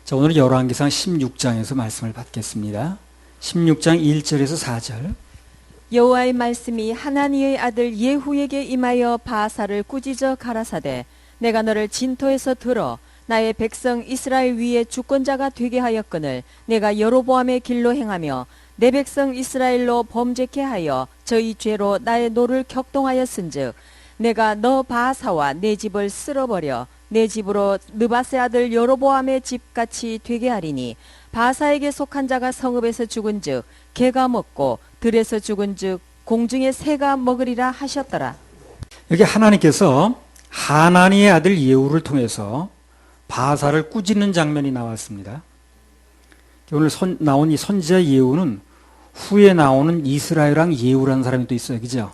자, 오늘은 열왕기상 16장에서 말씀을 받겠습니다. 16장 1절에서 4절. 여호와의 말씀이 하나니의 아들 예후에게 임하여 바사를 꾸짖어 가라사대 내가 너를 진토에서 들어 나의 백성 이스라엘 위에 주권자가 되게 하였거늘 내가 여로보암의 길로 행하며 내 백성 이스라엘로 범죄케 하여 저희 죄로 나의 노를 격동하였은즉 내가 너 바사와 내 집을 쓸어버려 내 집으로 느바세 아들 여로보암의 집같이 되게 하리니 바사에게 속한 자가 성읍에서 죽은즉 개가 먹고 들에서 죽은즉 공중의 새가 먹으리라 하셨더라. 여기 하나님께서 하나니의 아들 예후를 통해서 바사를 꾸짖는 장면이 나왔습니다. 오늘 나온 이 선지자 예후는 후에 나오는 이스라엘 왕 예후라는 사람이 또 있어요. 그죠?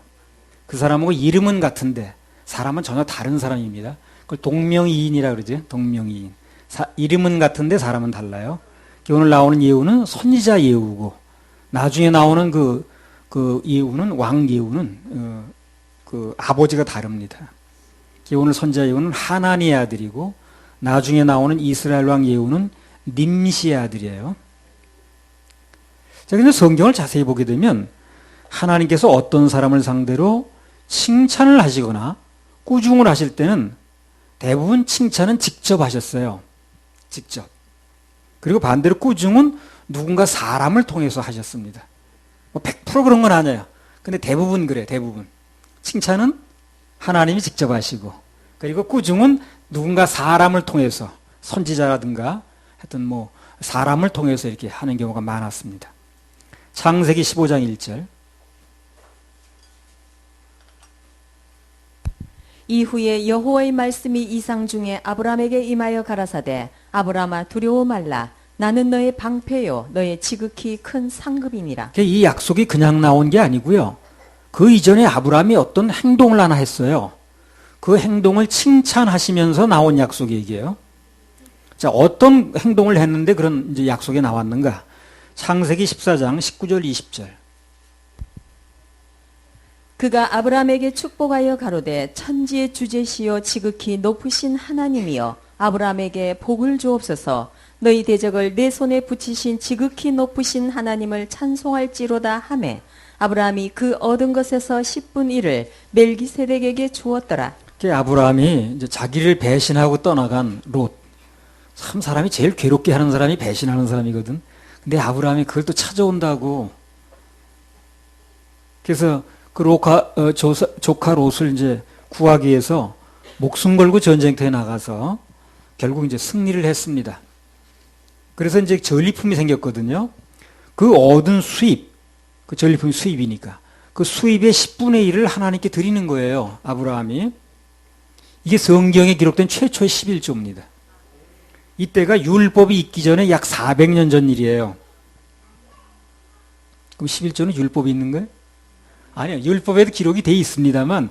그 사람하고 이름은 같은데 사람은 전혀 다른 사람입니다. 그걸 동명이인이라 그러죠. 동명이인. 이름은 같은데 사람은 달라요. 오늘 나오는 예후는 선지자 예후고 나중에 나오는 그 예후는 왕 예후는 그 아버지가 다릅니다. 오늘 선지자 예후는 하나니의 아들이고 나중에 나오는 이스라엘 왕 예후는 님시의 아들이에요. 자, 근데 성경을 자세히 보게 되면 하나님께서 어떤 사람을 상대로 칭찬을 하시거나 꾸중을 하실 때는 대부분 칭찬은 직접 하셨어요. 직접. 그리고 반대로 꾸중은 누군가 사람을 통해서 하셨습니다. 뭐 100% 그런 건 아니에요. 근데 대부분 그래, 대부분. 칭찬은 하나님이 직접 하시고, 그리고 꾸중은 누군가 사람을 통해서, 선지자라든가 하여튼 뭐 사람을 통해서 이렇게 하는 경우가 많았습니다. 창세기 15장 1절. 이후에 여호와의 말씀이 이상 중에 아브람에게 임하여 가라사대 아브람아 두려워 말라 나는 너의 방패요 너의 지극히 큰 상급이니라. 이 약속이 그냥 나온 게 아니고요. 그 이전에 아브람이 어떤 행동을 하나 했어요. 그 행동을 칭찬하시면서 나온 약속 얘기예요. 자, 어떤 행동을 했는데 그런 이제 약속이 나왔는가? 창세기 14장 19절 20절. 그가 아브람에게 축복하여 가로되 천지의 주제시요 지극히 높으신 하나님이여 아브람에게 복을 주옵소서 너희 대적을 내 손에 붙이신 지극히 높으신 하나님을 찬송할지로다 하매 아브람이 그 얻은 것에서 10분 1을 멜기세덱에게 주었더라. 아브람이 이제 자기를 배신하고 떠나간 롯. 참 사람이 제일 괴롭게 하는 사람이 배신하는 사람이거든. 근데 아브람이 그걸 또 찾아온다고. 그래서 그 조카 롯을 이제 구하기 위해서 목숨 걸고 전쟁터에 나가서 결국 이제 승리를 했습니다. 그래서 이제 전리품이 생겼거든요. 그 얻은 수입, 그 전리품이 수입이니까 그 수입의 10분의 1을 하나님께 드리는 거예요. 아브라함이. 이게 성경에 기록된 최초의 11조입니다. 이때가 율법이 있기 전에 약 400년 전 일이에요. 그럼 11조는 율법이 있는 거예요? 아니요. 율법에도 기록이 돼 있습니다만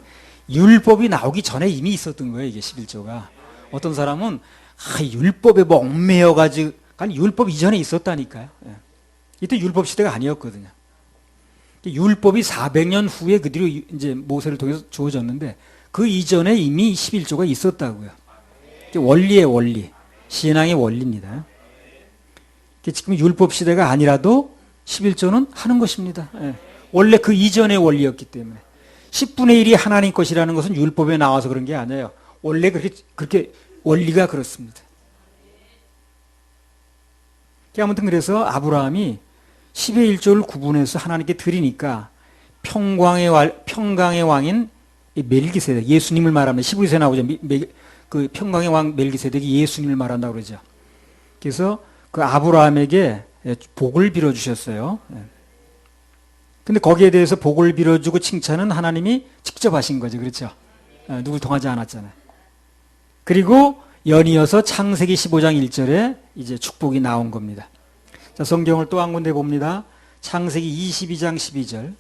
율법이 나오기 전에 이미 있었던 거예요. 이게 11조가. 어떤 사람은 율법에 뭐 얽매여가지고 아니 율법 이전에 있었다니까요. 이때 율법 시대가 아니었거든요. 율법이 400년 후에 그 뒤로 이제 모세를 통해서 주어졌는데 그 이전에 이미 11조가 있었다고요. 원리의 원리. 신앙의 원리입니다. 지금 율법 시대가 아니라도 11조는 하는 것입니다. 원래 그 이전의 원리였기 때문에 10분의 1이 하나님 것이라는 것은 율법에 나와서 그런 게 아니에요. 원래 그렇게 원리가 그렇습니다. 아무튼 그래서 아브라함이 10의 1조를 구분해서 하나님께 드리니까 평강의 왕인 멜기세덱, 예수님을 말합니다. 15세 나오죠. 그 평강의 왕 멜기세덱이 예수님을 말한다고 그러죠. 그래서 그 아브라함에게 복을 빌어주셨어요. 근데 거기에 대해서 복을 빌어주고 칭찬은 하나님이 직접 하신 거죠. 그렇죠? 누굴 통하지 않았잖아요. 그리고 연이어서 창세기 15장 1절에 이제 축복이 나온 겁니다. 자, 성경을 또 한 군데 봅니다. 창세기 22장 12절.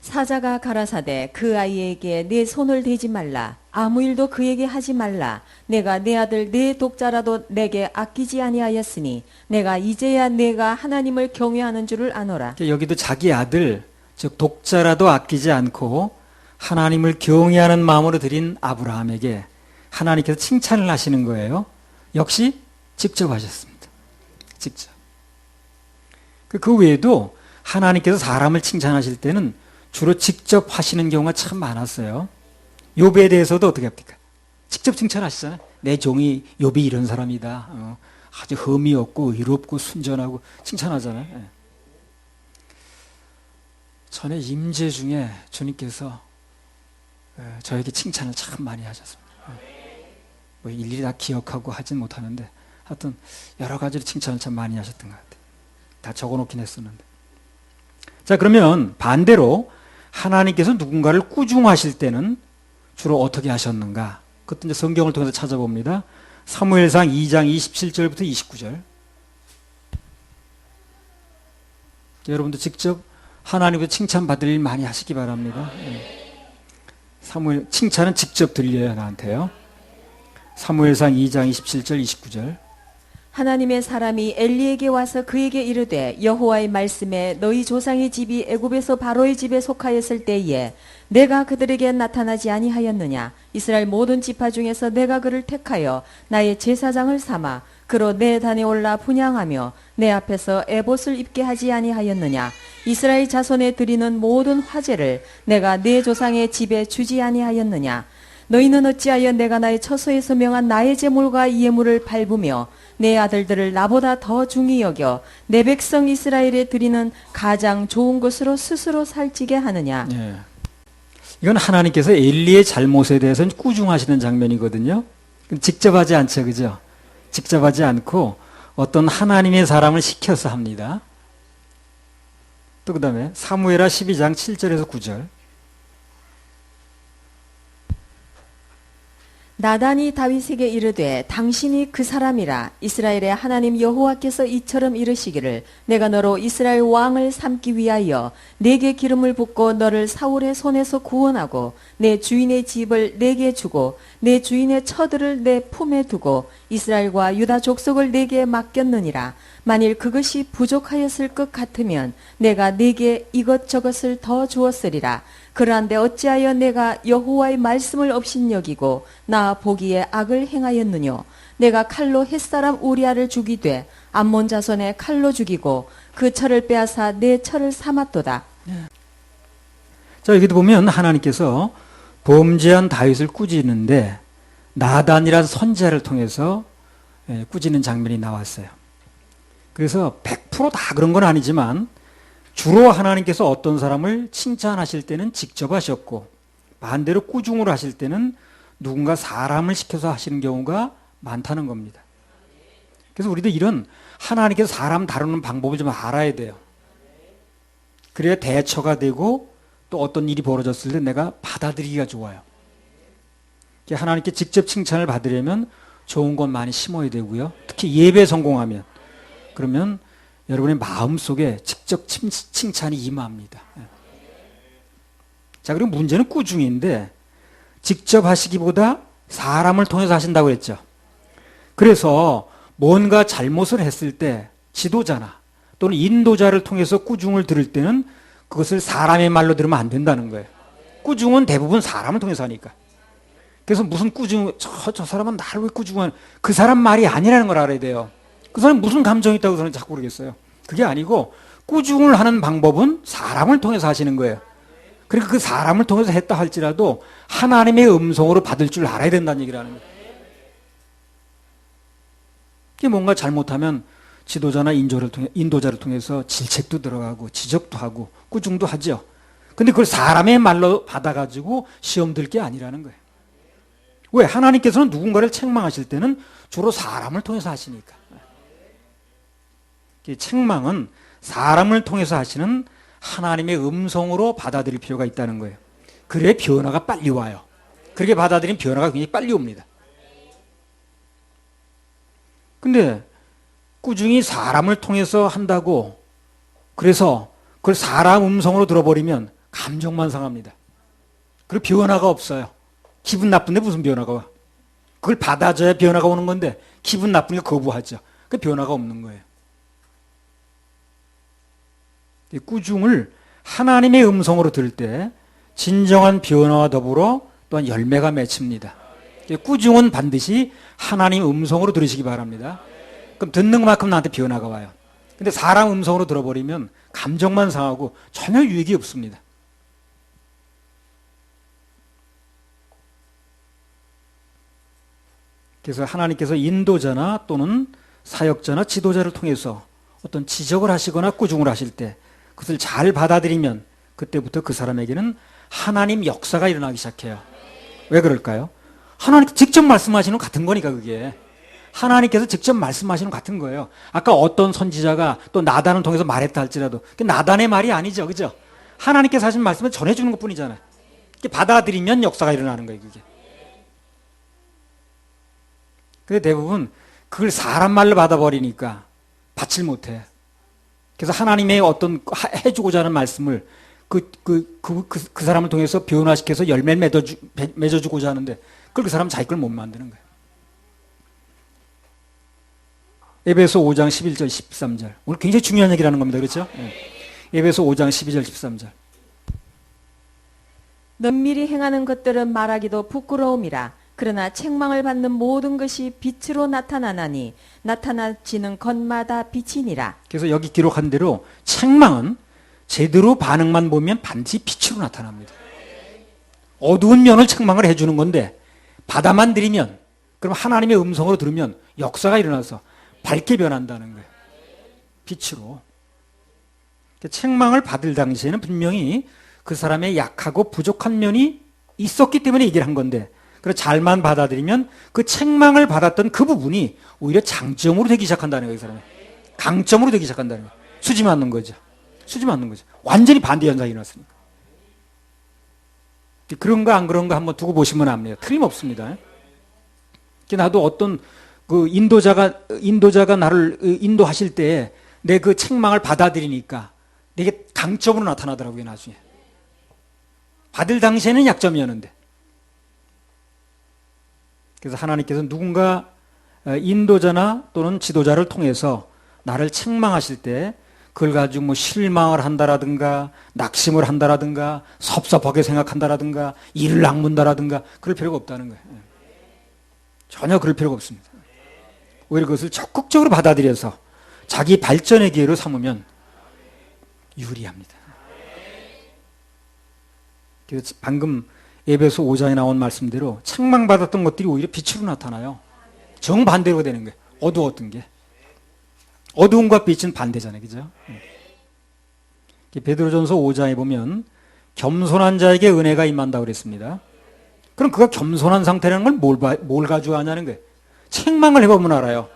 사자가 가라사대 그 아이에게 내 손을 대지 말라 아무 일도 그에게 하지 말라 내가 내 아들 내 독자라도 내게 아끼지 아니하였으니 내가 이제야 내가 하나님을 경외하는 줄을 아노라. 여기도 자기 아들 즉 독자라도 아끼지 않고 하나님을 경외하는 마음으로 드린 아브라함에게 하나님께서 칭찬을 하시는 거예요. 역시 직접 하셨습니다. 직접. 그 외에도 하나님께서 사람을 칭찬하실 때는 주로 직접 하시는 경우가 참 많았어요. 욥에 대해서도 어떻게 합니까? 직접 칭찬하시잖아요. 내 종이 욥이 이런 사람이다. 아주 흠이 없고 의롭고 순전하고 칭찬하잖아요. 예. 전에 임재 중에 주님께서 저에게 칭찬을 참 많이 하셨습니다. 뭐 일일이 다 기억하고 하진 못하는데 하여튼 여러 가지로 칭찬을 참 많이 하셨던 것 같아요. 다 적어놓긴 했었는데. 자, 그러면 반대로 하나님께서 누군가를 꾸중하실 때는 주로 어떻게 하셨는가? 그것도 이제 성경을 통해서 찾아봅니다. 사무엘상 2장 27절부터 29절. 여러분도 직접 하나님께 칭찬받을 일 많이 하시기 바랍니다. 사무엘 칭찬은 직접 들려야 나한테요. 사무엘상 2장 27절 29절. 하나님의 사람이 엘리에게 와서 그에게 이르되 여호와의 말씀에 너희 조상의 집이 애굽에서 바로의 집에 속하였을 때에 내가 그들에게 나타나지 아니하였느냐. 이스라엘 모든 지파 중에서 내가 그를 택하여 나의 제사장을 삼아 그로 내 단에 올라 분향하며 내 앞에서 에봇을 입게 하지 아니하였느냐. 이스라엘 자손에 드리는 모든 화제를 내가 내 조상의 집에 주지 아니하였느냐. 너희는 어찌하여 내가 나의 처소에서 명한 나의 제물과 예물을 밟으며 내 아들들을 나보다 더 중히 여겨 내 백성 이스라엘에 드리는 가장 좋은 것으로 스스로 살찌게 하느냐. 예. 이건 하나님께서 엘리의 잘못에 대해서는 꾸중하시는 장면이거든요. 직접 하지 않죠, 그죠? 직접 하지 않고 어떤 하나님의 사람을 시켜서 합니다. 또 그 다음에 사무엘하 12장 7절에서 9절. 나단이 다윗에게 이르되 당신이 그 사람이라. 이스라엘의 하나님 여호와께서 이처럼 이르시기를 내가 너로 이스라엘 왕을 삼기 위하여 내게 기름을 붓고 너를 사울의 손에서 구원하고 내 주인의 집을 내게 주고 내 주인의 처들을 내 품에 두고 이스라엘과 유다 족속을 내게 맡겼느니라. 만일 그것이 부족하였을 것 같으면 내가 내게 이것저것을 더 주었으리라. 그러한데 어찌하여 내가 여호와의 말씀을 업신여기고 나 보기에 악을 행하였느뇨. 내가 칼로 햇사람 우리아를 죽이되 암몬 자손의 칼로 죽이고 그 철을 빼앗아 내 철을 삼았도다. 자, 여기도 보면 하나님께서 범죄한 다윗을 꾸짖는데 나단이라는 선지자를 통해서 꾸짖는 장면이 나왔어요. 그래서 100%다 그런 건 아니지만 주로 하나님께서 어떤 사람을 칭찬하실 때는 직접 하셨고 반대로 꾸중을 하실 때는 누군가 사람을 시켜서 하시는 경우가 많다는 겁니다. 그래서 우리도 이런 하나님께서 사람 다루는 방법을 좀 알아야 돼요. 그래야 대처가 되고 또 어떤 일이 벌어졌을 때 내가 받아들이기가 좋아요. 하나님께 직접 칭찬을 받으려면 좋은 것 많이 심어야 되고요. 특히 예배 성공하면 그러면 여러분의 마음속에 직접 칭찬이 임합니다. 자, 그리고 문제는 꾸중인데 직접 하시기보다 사람을 통해서 하신다고 했죠. 그래서 뭔가 잘못을 했을 때 지도자나 또는 인도자를 통해서 꾸중을 들을 때는 그것을 사람의 말로 들으면 안 된다는 거예요. 꾸중은 대부분 사람을 통해서 하니까. 그래서 무슨 꾸중, 저 사람은 나를 왜 꾸중하는, 그 사람 말이 아니라는 걸 알아야 돼요. 그 사람이 무슨 감정이 있다고 저는 자꾸 모르겠어요. 그게 아니고 꾸중을 하는 방법은 사람을 통해서 하시는 거예요. 그러니까 그 사람을 통해서 했다 할지라도 하나님의 음성으로 받을 줄 알아야 된다는 얘기를 하는 거예요. 이게 뭔가 잘못하면 지도자나 인도자를 통해서 질책도 들어가고 지적도 하고 꾸중도 하죠. 근데 그걸 사람의 말로 받아가지고 시험 들 게 아니라는 거예요. 왜? 하나님께서는 누군가를 책망하실 때는 주로 사람을 통해서 하시니까. 책망은 사람을 통해서 하시는 하나님의 음성으로 받아들일 필요가 있다는 거예요. 그래야 변화가 빨리 와요. 그렇게 받아들이면 변화가 굉장히 빨리 옵니다. 근데 꾸중이 사람을 통해서 한다고 그래서 그걸 사람 음성으로 들어버리면 감정만 상합니다. 그리고 변화가 없어요. 기분 나쁜데 무슨 변화가 와? 그걸 받아줘야 변화가 오는 건데 기분 나쁘니까 거부하죠. 그 변화가 없는 거예요. 꾸중을 하나님의 음성으로 들을 때 진정한 변화와 더불어 또한 열매가 맺힙니다. 꾸중은 반드시 하나님 음성으로 들으시기 바랍니다. 그럼 듣는 만큼 나한테 변화가 와요. 근데 사람 음성으로 들어버리면 감정만 상하고 전혀 유익이 없습니다. 그래서 하나님께서 인도자나 또는 사역자나 지도자를 통해서 어떤 지적을 하시거나 꾸중을 하실 때 그것을 잘 받아들이면 그때부터 그 사람에게는 하나님 역사가 일어나기 시작해요. 왜 그럴까요? 하나님께서 직접 말씀하시는 것 같은 거니까 그게. 하나님께서 직접 말씀하시는 것 같은 거예요. 아까 어떤 선지자가 또 나단을 통해서 말했다 할지라도 그게 나단의 말이 아니죠. 그죠? 하나님께서 하신 말씀을 전해주는 것 뿐이잖아요. 받아들이면 역사가 일어나는 거예요. 그게. 근데 대부분 그걸 사람 말로 받아버리니까 받질 못해. 그래서 하나님의 어떤 해주고자 하는 말씀을 그 사람을 통해서 변화시켜서 열매를 맺어주고자 하는데 그걸 그 사람 자기 걸 못 만드는 거예요. 에베소 5장 11절 13절. 오늘 굉장히 중요한 얘기라는 겁니다. 그렇죠? 에베소 5장 12절 13절. 면밀히 행하는 것들은 말하기도 부끄러움이라. 그러나 책망을 받는 모든 것이 빛으로 나타나나니 나타나지는 것마다 빛이니라. 그래서 여기 기록한 대로 책망은 제대로 반응만 보면 반드시 빛으로 나타납니다. 어두운 면을 책망을 해주는 건데 받아만 들이면 그럼 하나님의 음성으로 들으면 역사가 일어나서 밝게 변한다는 거예요. 빛으로. 책망을 받을 당시에는 분명히 그 사람의 약하고 부족한 면이 있었기 때문에 얘기를 한 건데 그래서 잘만 받아들이면 그 책망을 받았던 그 부분이 오히려 장점으로 되기 시작한다는 거예요. 이 사람이. 강점으로 되기 시작한다는 거예요. 수지 맞는 거죠. 수지 맞는 거죠. 완전히 반대 현상이 일어났으니까. 그런가 안 그런가 한번 두고 보시면 압니다. 틀림없습니다. 나도 어떤 그 인도자가 나를 인도하실 때 내 그 책망을 받아들이니까 내게 강점으로 나타나더라고요. 나중에. 받을 당시에는 약점이었는데. 그래서 하나님께서 누군가 인도자나 또는 지도자를 통해서 나를 책망하실 때 그걸 가지고 뭐 실망을 한다라든가 낙심을 한다라든가 섭섭하게 생각한다라든가 이를 악문다라든가 그럴 필요가 없다는 거예요. 전혀 그럴 필요가 없습니다. 오히려 그것을 적극적으로 받아들여서 자기 발전의 기회로 삼으면 유리합니다. 그래서 방금 에베소 5장에 나온 말씀대로 책망받았던 것들이 오히려 빛으로 나타나요. 정반대로 되는 거예요. 어두웠던 게. 어두움과 빛은 반대잖아요. 그죠? 베드로전서 5장에 보면 겸손한 자에게 은혜가 임한다고 그랬습니다. 그럼 그가 겸손한 상태라는 걸 뭘 가지고 하냐는 거예요. 책망을 해보면 알아요.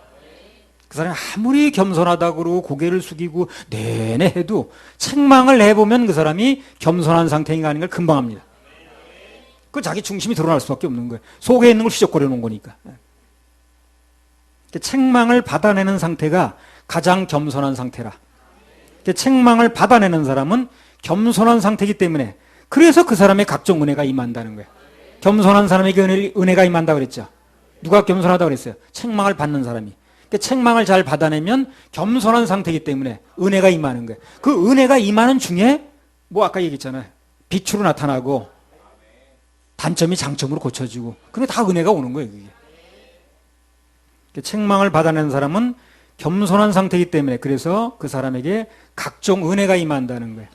그 사람이 아무리 겸손하다고 그러고 고개를 숙이고 내내 해도 책망을 해보면 그 사람이 겸손한 상태인가 아닌가 금방 합니다. 그 자기 중심이 드러날 수밖에 없는 거예요. 속에 있는 걸 휘적거려 놓은 거니까. 책망을 받아내는 상태가 가장 겸손한 상태라. 책망을 받아내는 사람은 겸손한 상태이기 때문에 그래서 그 사람의 각종 은혜가 임한다는 거예요. 겸손한 사람에게 은혜가 임한다고 그랬죠. 누가 겸손하다고 그랬어요? 책망을 받는 사람이. 책망을 잘 받아내면 겸손한 상태이기 때문에 은혜가 임하는 거예요. 그 은혜가 임하는 중에 뭐 아까 얘기했잖아요. 빛으로 나타나고 단점이 장점으로 고쳐지고 그게 다 은혜가 오는 거예요. 그게. 책망을 받아내는 사람은 겸손한 상태이기 때문에 그래서 그 사람에게 각종 은혜가 임한다는 거예요.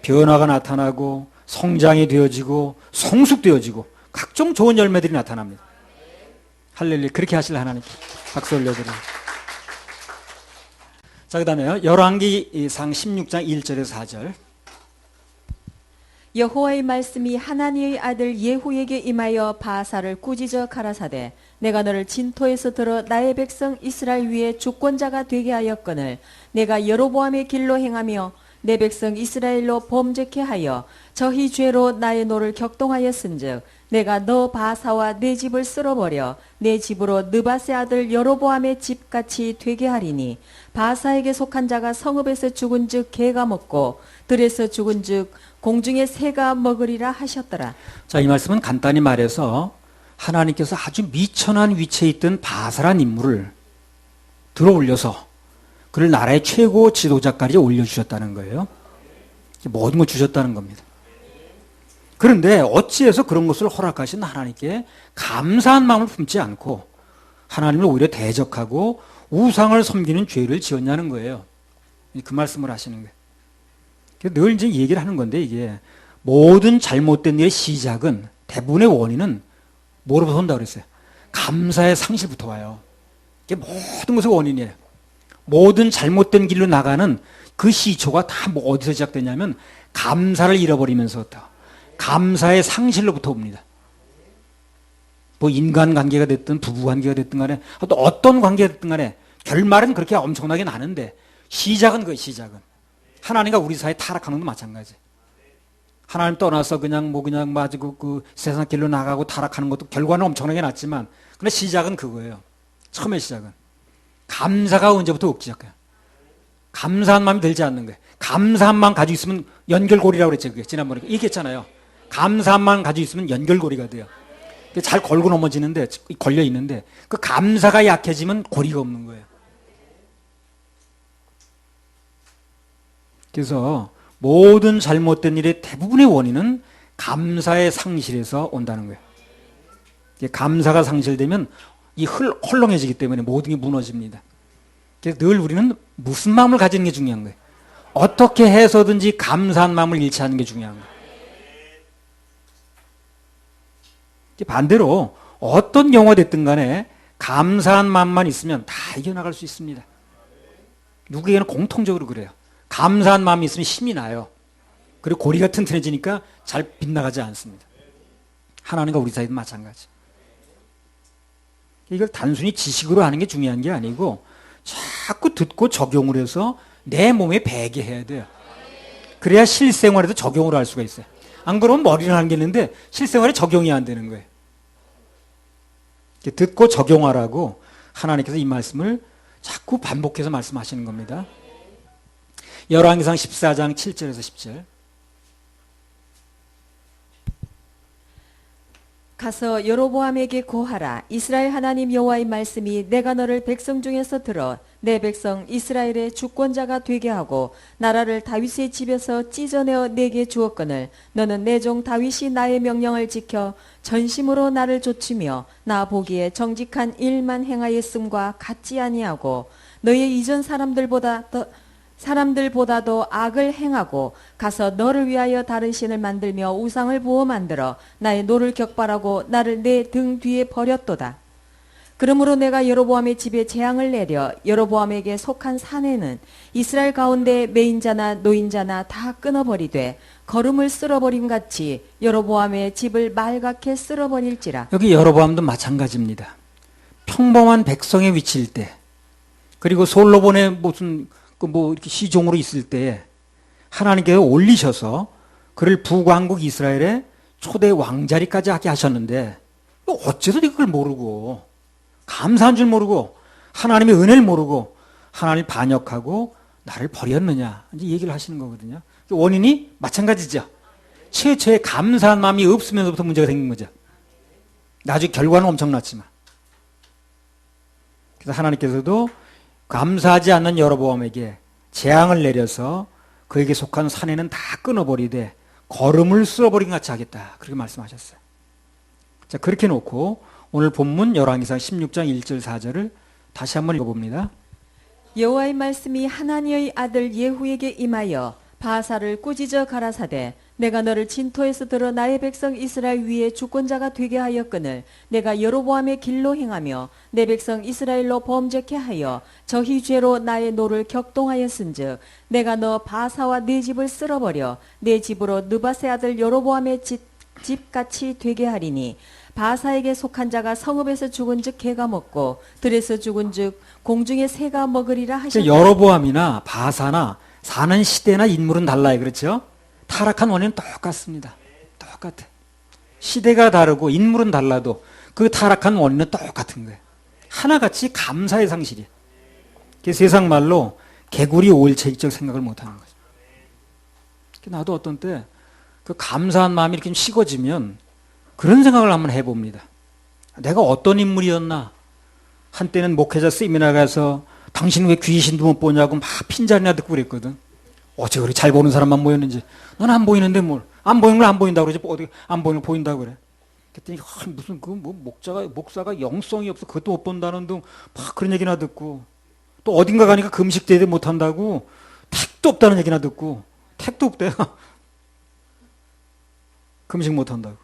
변화가 나타나고 성장이 되어지고 성숙되어지고 각종 좋은 열매들이 나타납니다. 할렐루야. 그렇게 하실 하나님께 박수 올려드려요. 자, 그 다음에요. 열왕기상 16장 1절에서 4절. 여호와의 말씀이 하나니의 아들 예후에게 임하여 바사를 꾸짖어 가라사대 내가 너를 진토에서 들어 나의 백성 이스라엘 위에 주권자가 되게 하였거늘 내가 여로보암의 길로 행하며 내 백성 이스라엘로 범죄케 하여 저희 죄로 나의 노를 격동하였은즉 내가 너 바사와 내 집을 쓸어버려 내 집으로 느바세 아들 여로보암의 집같이 되게 하리니 바사에게 속한 자가 성읍에서 죽은즉 개가 먹고 들에서 죽은즉 공중의 새가 먹으리라 하셨더라. 자, 이 말씀은 간단히 말해서 하나님께서 아주 미천한 위치에 있던 바사란 인물을 들어올려서 그를 나라의 최고 지도자까지 올려주셨다는 거예요. 모든 걸 주셨다는 겁니다. 그런데 어찌해서 그런 것을 허락하신 하나님께 감사한 마음을 품지 않고 하나님을 오히려 대적하고 우상을 섬기는 죄를 지었냐는 거예요. 그 말씀을 하시는 거예요. 늘 이제 얘기를 하는 건데, 이게 모든 잘못된 일의 시작은, 대부분의 원인은 뭐로부터 온다고 그랬어요? 감사의 상실부터 와요. 이게 모든 것의 원인이에요. 모든 잘못된 길로 나가는 그 시초가 다 뭐 어디서 시작되냐면 감사를 잃어버리면서부터, 감사의 상실로부터 옵니다. 뭐 인간관계가 됐든 부부관계가 됐든 간에 또 어떤 관계가 됐든 간에 결말은 그렇게 엄청나게 나는데 시작은 그거예요. 시작은 하나님과 우리 사이 타락하는 것도 마찬가지. 하나님 떠나서 그냥 아주 그 세상 길로 나가고 타락하는 것도 결과는 엄청나게 났지만, 근데 시작은 그거예요. 처음의 시작은 감사가 언제부터 없기 시작해요. 감사한 마음이 들지 않는 거예요. 감사한 마음 가지고 있으면 연결고리라고 그랬죠. 그게 지난번에 얘기했잖아요. 감사한 마음 가지고 있으면 연결고리가 돼요. 잘 걸고 넘어지는데, 걸려 있는데 그 감사가 약해지면 고리가 없는 거예요. 그래서 모든 잘못된 일의 대부분의 원인은 감사의 상실에서 온다는 거예요. 감사가 상실되면 이 헐렁해지기 때문에 모든 게 무너집니다. 그래서 늘 우리는 무슨 마음을 가지는 게 중요한 거예요. 어떻게 해서든지 감사한 마음을 잃지 않는 게 중요한 거예요. 반대로 어떤 경우가 됐든 간에 감사한 마음만 있으면 다 이겨나갈 수 있습니다. 누구에게는 공통적으로 그래요. 감사한 마음이 있으면 힘이 나요. 그리고 고리가 튼튼해지니까 잘 빗나가지 않습니다. 하나님과 우리 사이도 마찬가지. 이걸 단순히 지식으로 하는 게 중요한 게 아니고 자꾸 듣고 적용을 해서 내 몸에 배게 해야 돼요. 그래야 실생활에도 적용을 할 수가 있어요. 안 그러면 머리는 하겠는데 실생활에 적용이 안 되는 거예요. 듣고 적용하라고 하나님께서 이 말씀을 자꾸 반복해서 말씀하시는 겁니다. 열왕기상 14장 7절에서 10절. 가서 여로보암에게 고하라. 이스라엘 하나님 여호와의 말씀이 내가 너를 백성 중에서 들어 내 백성 이스라엘의 주권자가 되게 하고 나라를 다윗의 집에서 찢어내어 내게 주었거늘 너는 내 종 다윗이 나의 명령을 지켜 전심으로 나를 좇으며 나 보기에 정직한 일만 행하였음과 같지 아니하고 너의 이전 사람들보다도 악을 행하고 가서 너를 위하여 다른 신을 만들며 우상을 부어 만들어 나의 노를 격발하고 나를 내 등 뒤에 버렸도다. 그러므로 내가 여로보암의 집에 재앙을 내려 여로보암에게 속한 사내는 이스라엘 가운데 매인자나 노인자나 다 끊어버리되 거름을 쓸어버림 같이 여로보암의 집을 말갛게 쓸어버릴지라. 여기 여로보암도 마찬가지입니다. 평범한 백성의 위치일 때, 그리고 솔로몬의 무슨 이렇게 시종으로 있을 때 하나님께서 올리셔서 그를 북왕국 이스라엘의 초대 왕자리까지 하게 하셨는데 어째서 그걸 모르고 감사한 줄 모르고 하나님의 은혜를 모르고 하나님을 반역하고 나를 버렸느냐, 이제 얘기를 하시는 거거든요. 원인이 마찬가지죠. 최초의 감사한 마음이 없으면서부터 문제가 생긴 거죠. 나중에 결과는 엄청났지만. 그래서 하나님께서도 감사하지 않는 여로보암에게 재앙을 내려서 그에게 속한 사내는 다 끊어버리되 거름을 쓸어버린 같이 하겠다, 그렇게 말씀하셨어요. 자, 그렇게 놓고 오늘 본문 열왕기상 16장 1절 4절을 다시 한번 읽어봅니다. 여호와의 말씀이 하나니의 아들 예후에게 임하여 바사를 꾸짖어 가라사대 내가 너를 진토에서 들어 나의 백성 이스라엘 위에 주권자가 되게 하였거늘 내가 여로보암의 길로 행하며 내 백성 이스라엘로 범죄케 하여 저희 죄로 나의 노를 격동하였은즉 내가 너 바사와 네 집을 쓸어버려 내 집으로 느바세 아들 여로보암의 집같이 되게 하리니 바사에게 속한 자가 성읍에서 죽은즉 개가 먹고 들에서 죽은즉 공중의 새가 먹으리라 하셨다. 여로보암이나 바사나 사는 시대나 인물은 달라요. 그렇죠? 타락한 원인은 똑같습니다. 똑같아. 시대가 다르고 인물은 달라도 그 타락한 원인은 똑같은 거예요. 하나같이 감사의 상실이에요. 세상 말로 개구리 오일체익적 생각을 못하는 거죠. 나도 어떤 때 그 감사한 마음이 이렇게 좀 식어지면 그런 생각을 한번 해봅니다. 내가 어떤 인물이었나? 한때는 목회자 세미나 가서 당신 왜 귀신도 못 보냐고 막 핀잔이나 듣고 그랬거든. 어째 그렇게 잘 보는 사람만 모였는지. 넌 안 보이는데 뭘. 안 보이는 걸 안 보인다고 그러지. 어떻게 안 보이는 걸 보인다고 그래. 그랬더니 무슨 그 뭐 목사가 영성이 없어. 그것도 못 본다는 등 막 그런 얘기나 듣고. 또 어딘가 가니까 금식 대대 못 한다고. 택도 없다는 얘기나 듣고. 택도 없대요. 금식 못 한다고.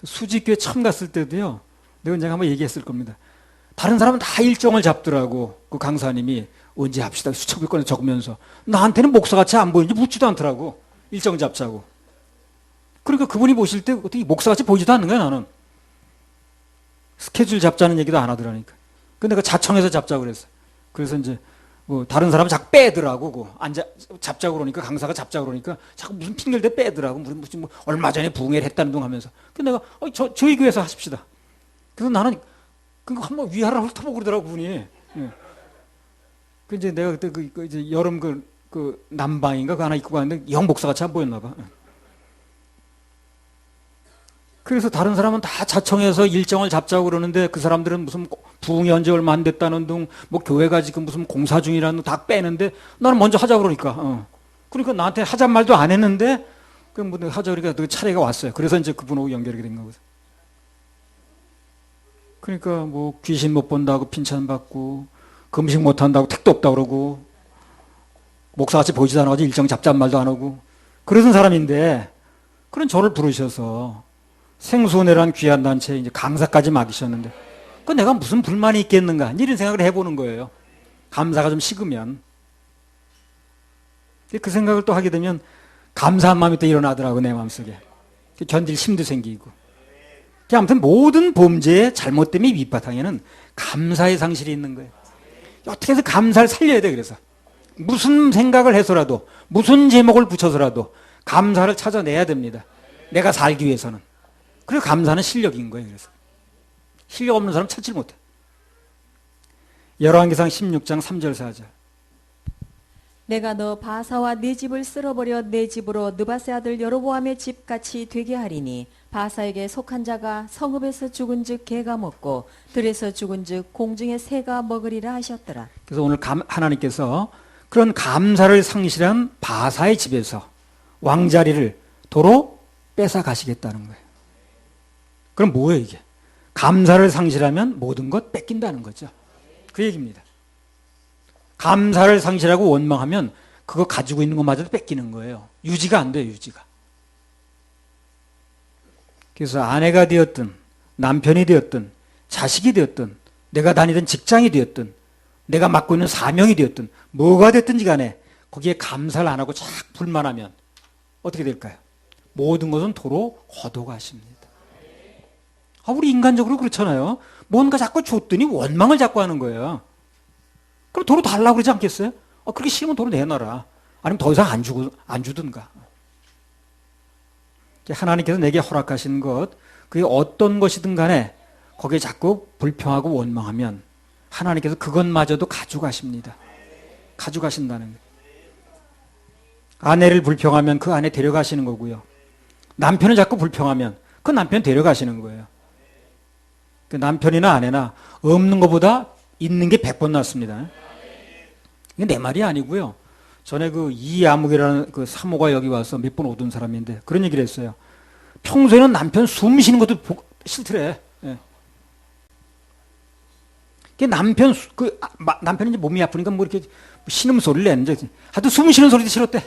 수지교회 처음 갔을 때도요. 내가 언젠가 한번 얘기했을 겁니다. 다른 사람은 다 일정을 잡더라고. 그 강사님이 언제 합시다. 수첩을 꺼내 적으면서. 나한테는 목사같이 안 보이는지 묻지도 않더라고. 일정 잡자고. 그러니까 그분이 보실 때 어떻게 목사같이 보이지도 않는 거야, 나는. 스케줄 잡자는 얘기도 안 하더라니까. 근데 내가 자청해서 잡자고 그랬어. 그래서 이제 뭐 다른 사람은 자꾸 빼더라고. 잡자고 그러니까 강사가 잡자고 그러니까 자꾸 무슨 핑계를 대 빼더라고. 무슨 뭐 얼마 전에 부흥회를 했다는 둥 하면서. 그래서 내가 저희 교회에서 하십시다. 그래서 나는 그거 한번 위아래 훑어보고 그러더라고 그분이. 예. 그 이제 내가 그때 이제 여름 그 남방인가 그 하나 입고 갔는데 영 목사같이 안 보였나 봐. 예. 그래서 다른 사람은 다 자청해서 일정을 잡자고 그러는데 그 사람들은 무슨 부흥이 언제 얼마 안 됐다는 둥, 뭐 교회가 지금 무슨 공사 중이라는 둥 다 빼는데 나는 먼저 하자 그러니까. 그러니까 나한테 하잔 말도 안 했는데 그럼 뭐 하자 그러니까 그 차례가 왔어요. 그래서 이제 그분하고 연결이 된 거거든. 그러니까 뭐 귀신 못 본다고 핀찬받고 금식 못 한다고 택도 없다 그러고 목사같이 보이지도 않아서 일정 잡자는 말도 안 하고 그러던 사람인데 그런 저를 부르셔서 생수원회란 귀한 단체에 이제 강사까지 맡기셨는데 그 내가 무슨 불만이 있겠는가 이런 생각을 해보는 거예요. 감사가 좀 식으면. 그 생각을 또 하게 되면 감사한 마음이 또 일어나더라고 내 마음속에. 견딜 힘도 생기고. 아무튼 모든 범죄의 잘못됨의 밑바탕에는 감사의 상실이 있는 거예요. 어떻게 해서 감사를 살려야 돼. 그래서 무슨 생각을 해서라도 무슨 제목을 붙여서라도 감사를 찾아내야 됩니다. 내가 살기 위해서는. 그리고 감사는 실력인 거예요. 그래서 실력 없는 사람 찾지 못해. 열왕기상 16장 3절 4절. 내가 너 바사와 네 집을 쓸어버려 내 집으로 느바세 아들 여로보암의 집같이 되게 하리니 바사에게 속한 자가 성읍에서 죽은즉 개가 먹고 들에서 죽은즉 공중의 새가 먹으리라 하셨더라. 그래서 오늘 하나님께서 그런 감사를 상실한 바사의 집에서 왕자리를 도로 뺏어 가시겠다는 거예요. 그럼 뭐예요 이게? 감사를 상실하면 모든 것 뺏긴다는 거죠. 그 얘기입니다. 감사를 상실하고 원망하면 그거 가지고 있는 것마저도 뺏기는 거예요. 유지가 안 돼요. 유지가. 그래서 아내가 되었든 남편이 되었든 자식이 되었든 내가 다니던 직장이 되었든 내가 맡고 있는 사명이 되었든 뭐가 됐든지 간에 거기에 감사를 안 하고 자꾸 불만하면 어떻게 될까요? 모든 것은 도로 거둬가십니다. 우리 인간적으로 그렇잖아요. 뭔가 자꾸 줬더니 원망을 자꾸 하는 거예요. 그럼 도로 달라고 그러지 않겠어요? 그렇게 싫으면 도로 내놔라. 아니면 더 이상 안 주든가. 하나님께서 내게 허락하신 것, 그게 어떤 것이든 간에 거기에 자꾸 불평하고 원망하면 하나님께서 그것마저도 가져가십니다. 가져가신다는 거예요. 아내를 불평하면 그 아내 데려가시는 거고요. 남편을 자꾸 불평하면 그 남편 데려가시는 거예요. 그 남편이나 아내나 없는 것보다 있는 게 100번 낫습니다. 이게 내 말이 아니고요. 전에 그 이아묵이라는 그 사모가 여기 와서 몇 번 오던 사람인데 그런 얘기를 했어요. 평소에는 남편 숨 쉬는 것도 싫더래. 예. 남편이 이제 몸이 아프니까 뭐 이렇게 신음소리를 내는지 하여튼 숨 쉬는 소리도 싫었대.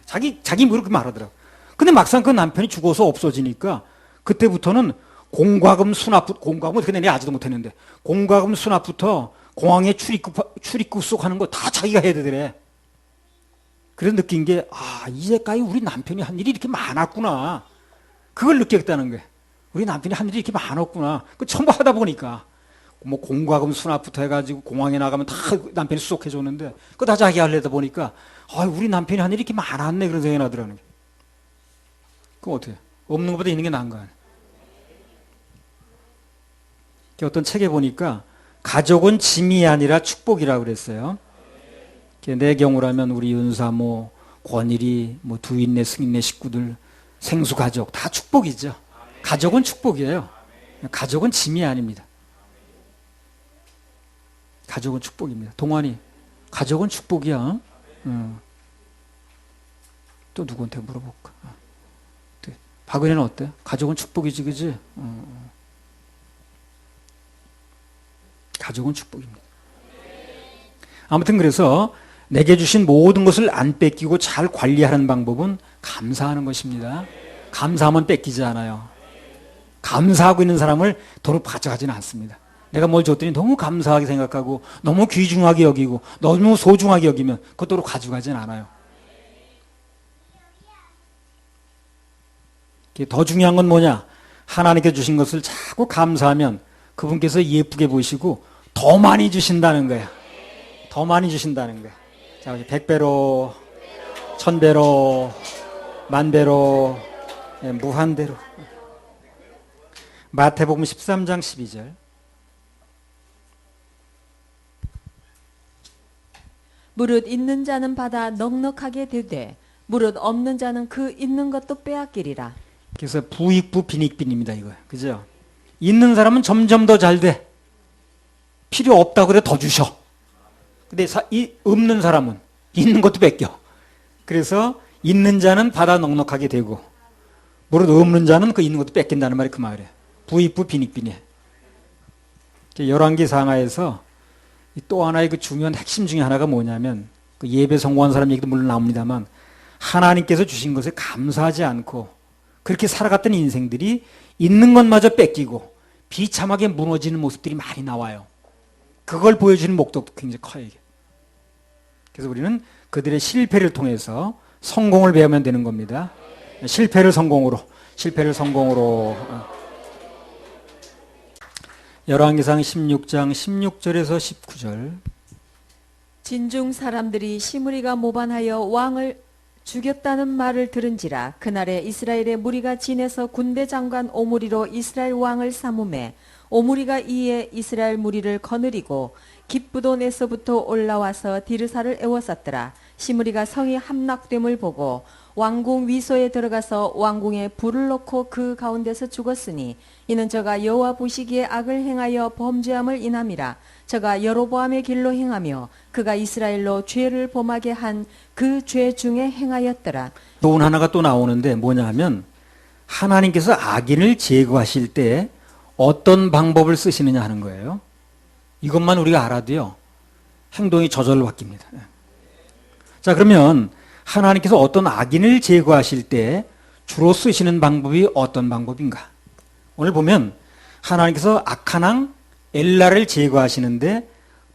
자기 뭐 그렇게 말하더라고. 근데 막상 그 남편이 죽어서 없어지니까 그때부터는 공과금 수납부터, 공과금 어떻게 내냐 아직도 못했는데 공과금 수납부터 공항에 출입국 속 하는 거 다 자기가 해야 되더래. 그래서 느낀 게 이제까지 우리 남편이 한 일이 이렇게 많았구나. 그걸 느꼈다는 거예요. 우리 남편이 한 일이 이렇게 많았구나. 그 전부 하다 보니까 뭐 공과금 수납부터 해가지고 공항에 나가면 다 남편이 수속해 줬는데 그거 다 자기 하려다 보니까 우리 남편이 한 일이 이렇게 많았네 그런 생각이 나더라는 거예요. 그럼 어떻게 해요? 없는 것보다 있는 게 나은 거 아니에요. 어떤 책에 보니까 가족은 짐이 아니라 축복이라고 그랬어요. 내 경우라면 우리 윤사모, 권일이, 뭐 두인네, 승인네 식구들, 생수 가족 다 축복이죠. 가족은 축복이에요. 가족은 짐이 아닙니다. 가족은 축복입니다. 동환이, 가족은 축복이야. 또 누구한테 물어볼까? 박은혜는 어때? 가족은 축복이지, 그지? 가족은 축복입니다. 아무튼 그래서 내게 주신 모든 것을 안 뺏기고 잘 관리하는 방법은 감사하는 것입니다. 감사하면 뺏기지 않아요. 감사하고 있는 사람을 도로 가져가지는 않습니다. 내가 뭘 줬더니 너무 감사하게 생각하고 너무 귀중하게 여기고 너무 소중하게 여기면 그것도로 가져가진 않아요. 더 중요한 건 뭐냐? 하나님께 주신 것을 자꾸 감사하면 그분께서 예쁘게 보시고 더 많이 주신다는 거야. 더 많이 주신다는 거야. 자, 100배로, 1000배로, 만배로, 무한대로. 마태복음 13장 12절. 무릇 있는 자는 받아 넉넉하게 되되 무릇 없는 자는 그 있는 것도 빼앗기리라. 그래서 부익부 빈익빈입니다, 이거. 그죠? 있는 사람은 점점 더 잘 돼. 필요 없다고 그래 더 주셔. 근데 없는 사람은 있는 것도 뺏겨. 그래서 있는 자는 받아 넉넉하게 되고 무릇 없는 자는 그 있는 것도 뺏긴다는 말이 그 말이에요. 부익부 빈익빈이에요. 열왕기 상하에서 또 하나의 그 중요한 핵심 중에 하나가 뭐냐면 그 예배 성공한 사람 얘기도 물론 나옵니다만 하나님께서 주신 것에 감사하지 않고 그렇게 살아갔던 인생들이 있는 것마저 뺏기고 비참하게 무너지는 모습들이 많이 나와요. 그걸 보여주는 목적도 굉장히 커요, 이게. 그래서 우리는 그들의 실패를 통해서 성공을 배우면 되는 겁니다. 실패를 성공으로. 열왕기상 16장 16절에서 19절. 진중 사람들이 시므리가 모반하여 왕을 죽였다는 말을 들은지라 그날에 이스라엘의 무리가 진에서 군대 장관 오므리로 이스라엘 왕을 삼음해 오므리가 이에 이스라엘 무리를 거느리고 깁부돈에서부터 올라와서 디르사를 에워쌌더라. 시므리가 성이 함락됨을 보고 왕궁 위소에 들어가서 왕궁에 불을 넣고 그 가운데서 죽었으니 이는 저가 여호와 보시기에 악을 행하여 범죄함을 인함이라. 저가 여로보암의 길로 행하며 그가 이스라엘로 죄를 범하게 한 그 죄 중에 행하였더라. 교훈 하나가 또 나오는데 뭐냐 하면 하나님께서 악인을 제거하실 때 어떤 방법을 쓰시느냐 하는 거예요. 이것만 우리가 알아도요, 행동이 저절로 바뀝니다. 자, 그러면 하나님께서 어떤 악인을 제거하실 때 주로 쓰시는 방법이 어떤 방법인가? 오늘 보면 하나님께서 악한 왕 엘라를 제거하시는데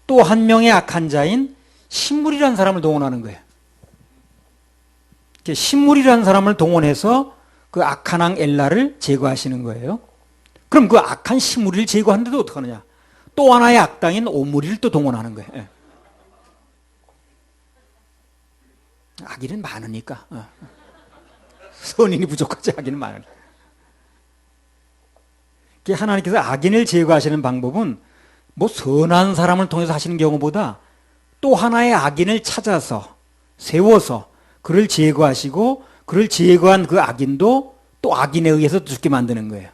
또 한 명의 악한 자인 신물이라는 사람을 동원하는 거예요. 신물이라는 사람을 동원해서 그 악한 왕 엘라를 제거하시는 거예요. 그럼 그 악한 신물이를 제거하는데도 어떻게 하느냐? 또 하나의 악당인 오므리를 또 동원하는 거예요. 예. 악인은 많으니까. 선인이 부족하지, 악인은 많으니까. 하나님께서 악인을 제거하시는 방법은 뭐 선한 사람을 통해서 하시는 경우보다 또 하나의 악인을 찾아서 세워서 그를 제거하시고 그를 제거한 그 악인도 또 악인에 의해서 죽게 만드는 거예요.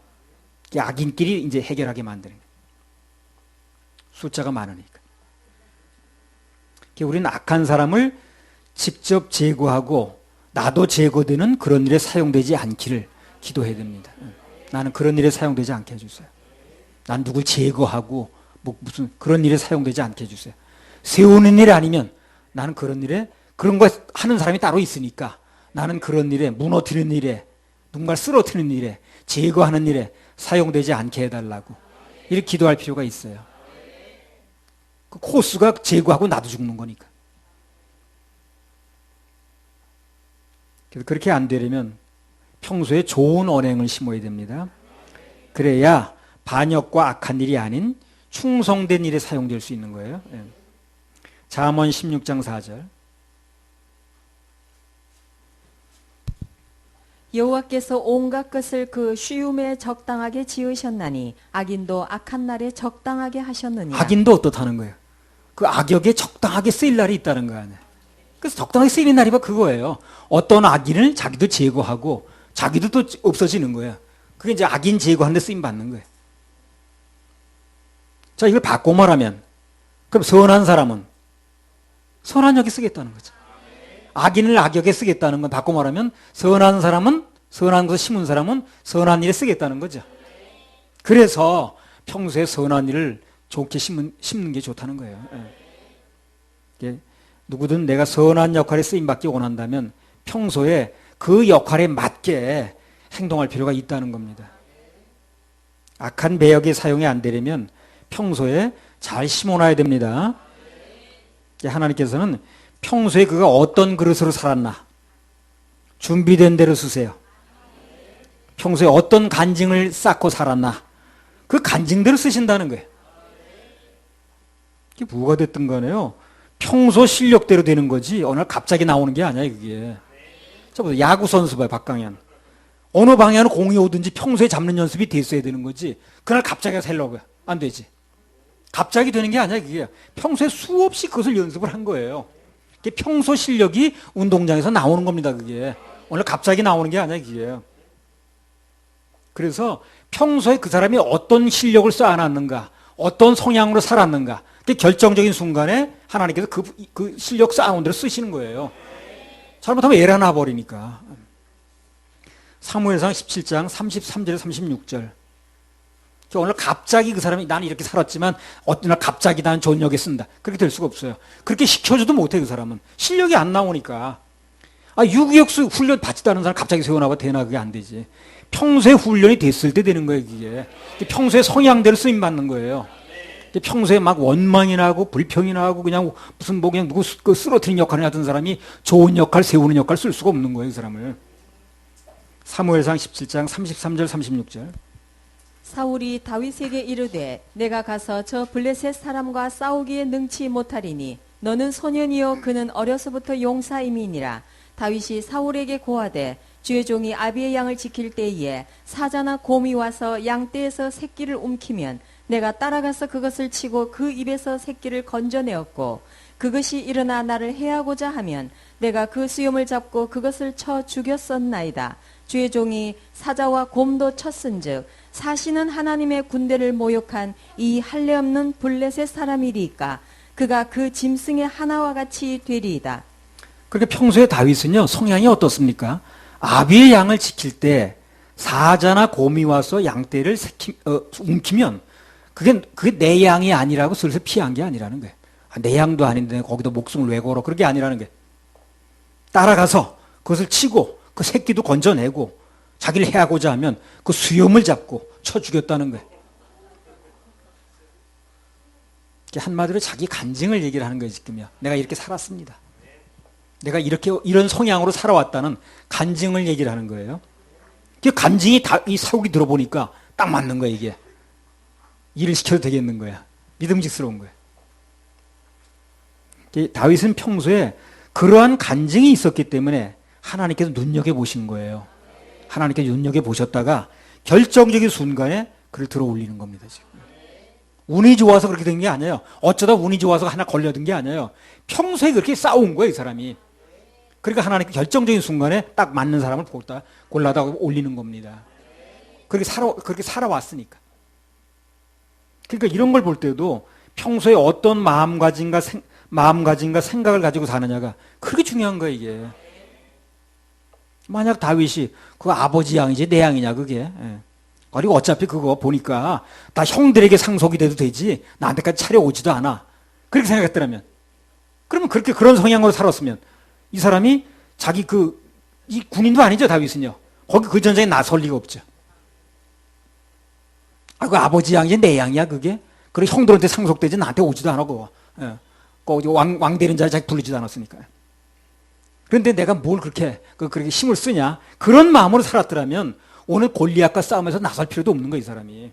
악인끼리 이제 해결하게 만드는 거예요. 숫자가 많으니까. 우리는 악한 사람을 직접 제거하고 나도 제거되는 그런 일에 사용되지 않기를 기도해야 됩니다. 나는 그런 일에 사용되지 않게 해주세요. 난 누굴 제거하고 뭐 무슨 그런 일에 사용되지 않게 해주세요. 세우는 일 아니면 나는 그런 일에 그런 거 하는 사람이 따로 있으니까 나는 그런 일에 무너뜨리는 일에 누군가를 쓰러뜨리는 일에 제거하는 일에 사용되지 않게 해달라고 이렇게 기도할 필요가 있어요. 그 코스가 제거하고 나도 죽는 거니까. 그래서 그렇게 안 되려면 평소에 좋은 언행을 심어야 됩니다. 그래야 반역과 악한 일이 아닌 충성된 일에 사용될 수 있는 거예요. 잠언 16장 4절. 여호와께서 온갖 것을 그 쉬움에 적당하게 지으셨나니 악인도 악한 날에 적당하게 하셨느니라. 악인도 어떻다는 거예요? 그 악역에 적당하게 쓰일 날이 있다는 거 아니에요. 그래서 적당하게 쓰이는 날이 바 그거예요. 어떤 악인을 자기도 제거하고 자기도 또 없어지는 거예요. 그게 이제 악인 제거하는 데 쓰임 받는 거예요. 자, 이걸 바꿔 말하면 그럼 선한 사람은 선한 역에 쓰겠다는 거죠. 악인을 악역에 쓰겠다는 건 바꿔 말하면 선한 사람은 선한 것을 심은 사람은 선한 일에 쓰겠다는 거죠. 그래서 평소에 선한 일을 좋게 심는 게 좋다는 거예요. 예. 누구든 내가 선한 역할에 쓰임받기 원한다면 평소에 그 역할에 맞게 행동할 필요가 있다는 겁니다. 악한 배역에 사용이 안 되려면 평소에 잘 심어놔야 됩니다. 하나님께서는 평소에 그가 어떤 그릇으로 살았나 준비된 대로 쓰세요. 평소에 어떤 간증을 쌓고 살았나 그 간증대로 쓰신다는 거예요. 이게 뭐가 됐든 간에요. 평소 실력대로 되는 거지 어느 날 갑자기 나오는 게 아니야 그게. 야구 선수 봐요. 박강현. 어느 방향으로 공이 오든지 평소에 잡는 연습이 됐어야 되는 거지 그날 갑자기 살려고 안 되지. 갑자기 되는 게 아니야 그게. 평소에 수없이 그것을 연습을 한 거예요. 평소 실력이 운동장에서 나오는 겁니다 그게. 오늘 갑자기 나오는 게 아니야 그게. 그래서 평소에 그 사람이 어떤 실력을 쌓아놨는가 어떤 성향으로 살았는가 그 결정적인 순간에 하나님께서 그 실력 쌓아온 대로 쓰시는 거예요. 잘못하면 에라 나버리니까. 사무엘상 17장 33절 36절. 오늘 갑자기 그 사람이 나는 이렇게 살았지만 어떤 날 갑자기 나는 좋은 역에 쓴다. 그렇게 될 수가 없어요. 그렇게 시켜줘도 못해 그 사람은. 실력이 안 나오니까. 유기역수 훈련 받지도 않은 사람 갑자기 세워놔봐 되나 그게 안 되지. 평소에 훈련이 됐을 때 되는 거예요 그게. 평소에 성향대로 쓰임받는 거예요. 평소에 막 원망이 나고 불평이 나고 그냥 무슨 뭐 그냥 누구 쓰러뜨린 역할을 하던 사람이 좋은 역할 세우는 역할 쓸 수가 없는 거예요 그 사람을. 사무엘상 17장 33절 36절. 사울이 다윗에게 이르되 내가 가서 저 블레셋 사람과 싸우기에 능치 못하리니 너는 소년이요 그는 어려서부터 용사임이니라. 다윗이 사울에게 고하되 주의 종이 아비의 양을 지킬 때에 사자나 곰이 와서 양떼에서 새끼를 움키면 내가 따라가서 그것을 치고 그 입에서 새끼를 건져내었고 그것이 일어나 나를 해하고자 하면 내가 그 수염을 잡고 그것을 쳐 죽였었나이다. 주의 종이 사자와 곰도 쳤은즉 사시는 하나님의 군대를 모욕한 이 할례 없는 블레셋 사람이리까 그가 그 짐승의 하나와 같이 되리이다. 그렇게 평소에 다윗은요 성향이 어떻습니까? 아비의 양을 지킬 때 사자나 곰이 와서 양떼를 움키면 그게 내 양이 아니라고 슬슬 피한 게 아니라는 거예요. 내 양도 아닌데 거기다 목숨을 왜 걸어? 그게 아니라는 거예요. 따라가서 그것을 치고 그 새끼도 건져내고 자기를 해하고자 하면 그 수염을 잡고 쳐 죽였다는 거예요. 한마디로 자기 간증을 얘기를 하는 거예요 지금요. 내가 이렇게 살았습니다. 내가 이런 성향으로 살아왔다는 간증을 얘기를 하는 거예요. 그 간증이 이 사울이 들어보니까 딱 맞는 거예요 이게. 일을 시켜도 되겠는 거야. 믿음직스러운 거야. 다윗은 평소에 그러한 간증이 있었기 때문에 하나님께서 눈여겨보신 거예요. 하나님께서 눈여겨보셨다가 결정적인 순간에 그를 들어 올리는 겁니다. 지금. 운이 좋아서 그렇게 된 게 아니에요. 어쩌다 운이 좋아서 하나 걸려든 게 아니에요. 평소에 그렇게 싸운 거예요 이 사람이. 그러니까 하나님께 결정적인 순간에 딱 맞는 사람을 골라다 올리는 겁니다. 그렇게 살아왔으니까. 그러니까 이런 걸 볼 때도 평소에 어떤 마음가짐과 생각을 가지고 사느냐가 그렇게 중요한 거예요 이게. 만약 다윗이 그 아버지 양이지 내 양이냐 그게. 그리고 어차피 그거 보니까 다 형들에게 상속이 돼도 되지 나한테까지 차려오지도 않아. 그렇게 생각했더라면 그러면 그런 성향으로 살았으면 이 사람이 이 군인도 아니죠 다윗은요. 거기 그 전쟁에 나설 리가 없죠. 그 아버지 양이지 내 양이야 그게. 그리고 형들한테 상속되지 나한테 오지도 않아 그거. 왕 되는 자리 자기 부르지도 않았으니까. 그런데 내가 뭘 그렇게 힘을 쓰냐 그런 마음으로 살았더라면 오늘 골리앗과 싸움에서 나설 필요도 없는 거야 이 사람이.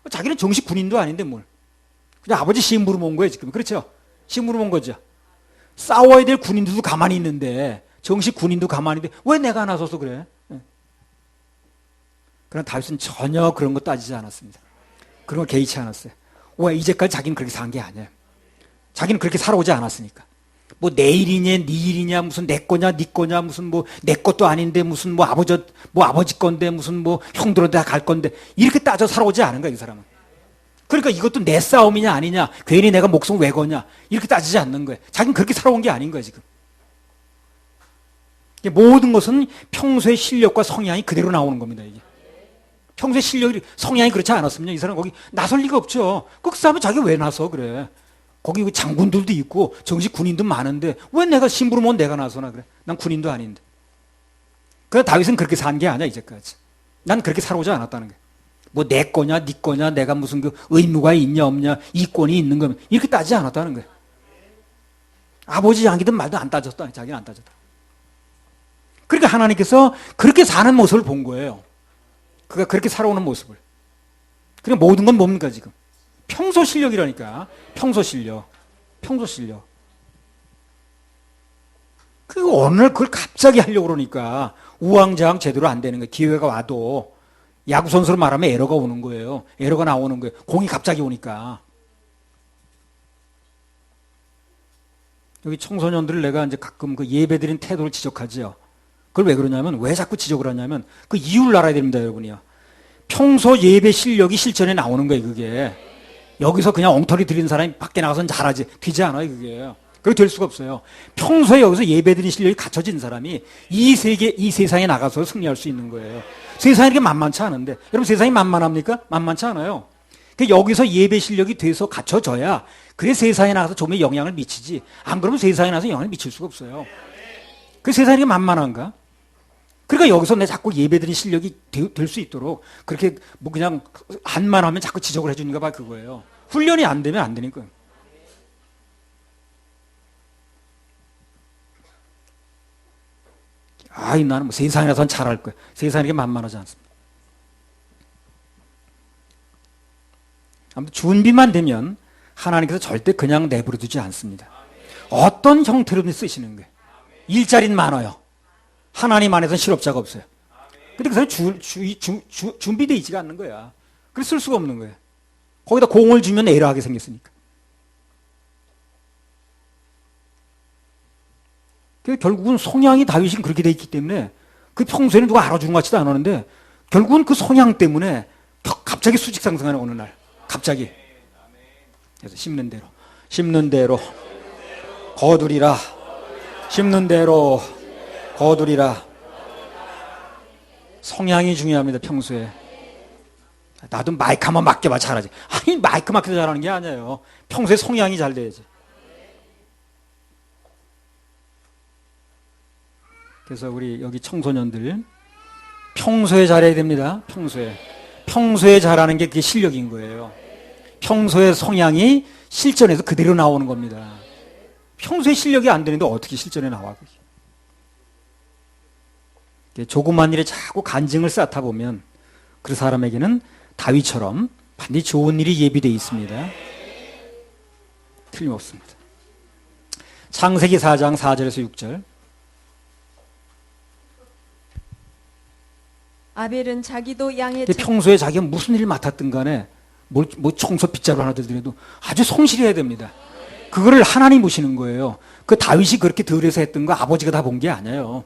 자기는 정식 군인도 아닌데 뭘. 그냥 아버지 시험 물어본 거예요 지금. 그렇죠? 시험 물어본 거죠. 싸워야 될 군인들도 가만히 있는데 정식 군인도 가만히 있는데 왜 내가 나서서 그래? 그러나 다윗은 전혀 그런 거 따지지 않았습니다. 그런 거 개의치 않았어요. 왜 이제까지 자기는 그렇게 산 게 아니에요. 자기는 그렇게 살아오지 않았으니까. 뭐 내 일이냐 네 일이냐 무슨 내 거냐 네 거냐 무슨 뭐 내 것도 아닌데 무슨 뭐 아버지 건데 무슨 뭐 형들한테 다 갈 건데 이렇게 따져 살아오지 않은 거야 이 사람은. 그러니까 이것도 내 싸움이냐 아니냐 괜히 내가 목숨 왜 거냐 이렇게 따지지 않는 거예요. 자기는 그렇게 살아온 게 아닌 거예요 지금. 모든 것은 평소의 실력과 성향이 그대로 나오는 겁니다. 이게. 평소의 실력이 성향이 그렇지 않았으면 이 사람 거기 나설 리가 없죠. 그 사람은 자기가 왜 나서 그래. 거기 장군들도 있고 정식 군인도 많은데 왜 내가 심부름 온 내가 나서나 그래. 난 군인도 아닌데. 그러나 다윗은 그렇게 산 게 아니야 이제까지. 난 그렇게 살아오지 않았다는 게. 뭐 내 거냐 네 거냐 내가 무슨 그 의무가 있냐 없냐 이권이 있는 거면 이렇게 따지지 않았다는 거야. 아버지 양이든 말도 안 따졌다. 자기는 안 따졌다. 그러니까 하나님께서 그렇게 사는 모습을 본 거예요. 그가 그렇게 살아오는 모습을. 그러니까 모든 건 뭡니까 지금? 평소 실력이라니까. 평소 실력. 평소 실력. 그리고 어느 날 그걸 갑자기 하려고 그러니까 우왕좌왕 제대로 안 되는 거예요. 기회가 와도 야구선수로 말하면 에러가 오는 거예요. 에러가 나오는 거예요. 공이 갑자기 오니까. 여기 청소년들을 내가 이제 가끔 그 예배드린 태도를 지적하죠. 그걸 왜 그러냐면, 왜 자꾸 지적을 하냐면, 그 이유를 알아야 됩니다, 여러분이요. 평소 예배 실력이 실전에 나오는 거예요, 그게. 여기서 그냥 엉터리 드리는 사람이 밖에 나가서는 잘하지. 되지 않아요, 그게. 그렇게 될 수가 없어요. 평소에 여기서 예배 드리는 실력이 갖춰진 사람이 이 세상에 나가서 승리할 수 있는 거예요. 세상이 이렇게 만만치 않은데. 여러분, 세상이 만만합니까? 만만치 않아요. 여기서 예배 실력이 돼서 갖춰져야 그래 세상에 나가서 좀의 영향을 미치지. 안 그러면 세상에 나가서 영향을 미칠 수가 없어요. 그 세상이 이렇게 만만한가? 그러니까 여기서 내 자꾸 예배드린 실력이 될 수 있도록 그렇게 뭐 그냥 한만 하면 자꾸 지적을 해주는가 봐 그거예요. 훈련이 안 되면 안 되니까. 아이 나는 뭐 세상에 나서는 잘할 거야. 세상이 이렇게 만만하지 않습니다. 아무튼 준비만 되면 하나님께서 절대 그냥 내버려 두지 않습니다. 어떤 형태로든 쓰시는 거예요. 일자리는 많아요. 하나님 안에서는 실업자가 없어요. 근데 그 사람이 준비되어 있지가 않는 거야. 그래서 쓸 수가 없는 거예요. 거기다 공을 주면 에러하게 생겼으니까. 결국은 성향이 다윗이 그렇게 돼 있기 때문에 그 평소에는 누가 알아준 것 같지도 않았는데 결국은 그 성향 때문에 갑자기 수직 상승하는 어느 날. 갑자기. 그래서 심는 대로 거두리라. 심는 대로 거두리라. 성향이 중요합니다. 평소에. 나도 마이크 한번 맡겨봐 잘하지. 아니 마이크 맡겨도 잘하는 게 아니에요. 평소에 성향이 잘 돼야지. 그래서 우리 여기 청소년들 평소에 잘해야 됩니다. 평소에 잘하는 게 그게 실력인 거예요. 평소의 성향이 실전에서 그대로 나오는 겁니다. 평소에 실력이 안 되는데 어떻게 실전에 나와? 조그만 일에 자꾸 간증을 쌓다 보면 그 사람에게는 다윗처럼 반드시 좋은 일이 예비되어 있습니다. 틀림없습니다. 창세기 4장 4절에서 6절. 아벨은 자기도 양의 평소에 자기가 무슨 일을 맡았든 간에 뭐 청소 빗자루 하나 들더라도 아주 성실해야 됩니다. 그거를 하나님 보시는 거예요. 그 다윗이 그렇게 들에서 했던 거 아버지가 다 본 게 아니에요.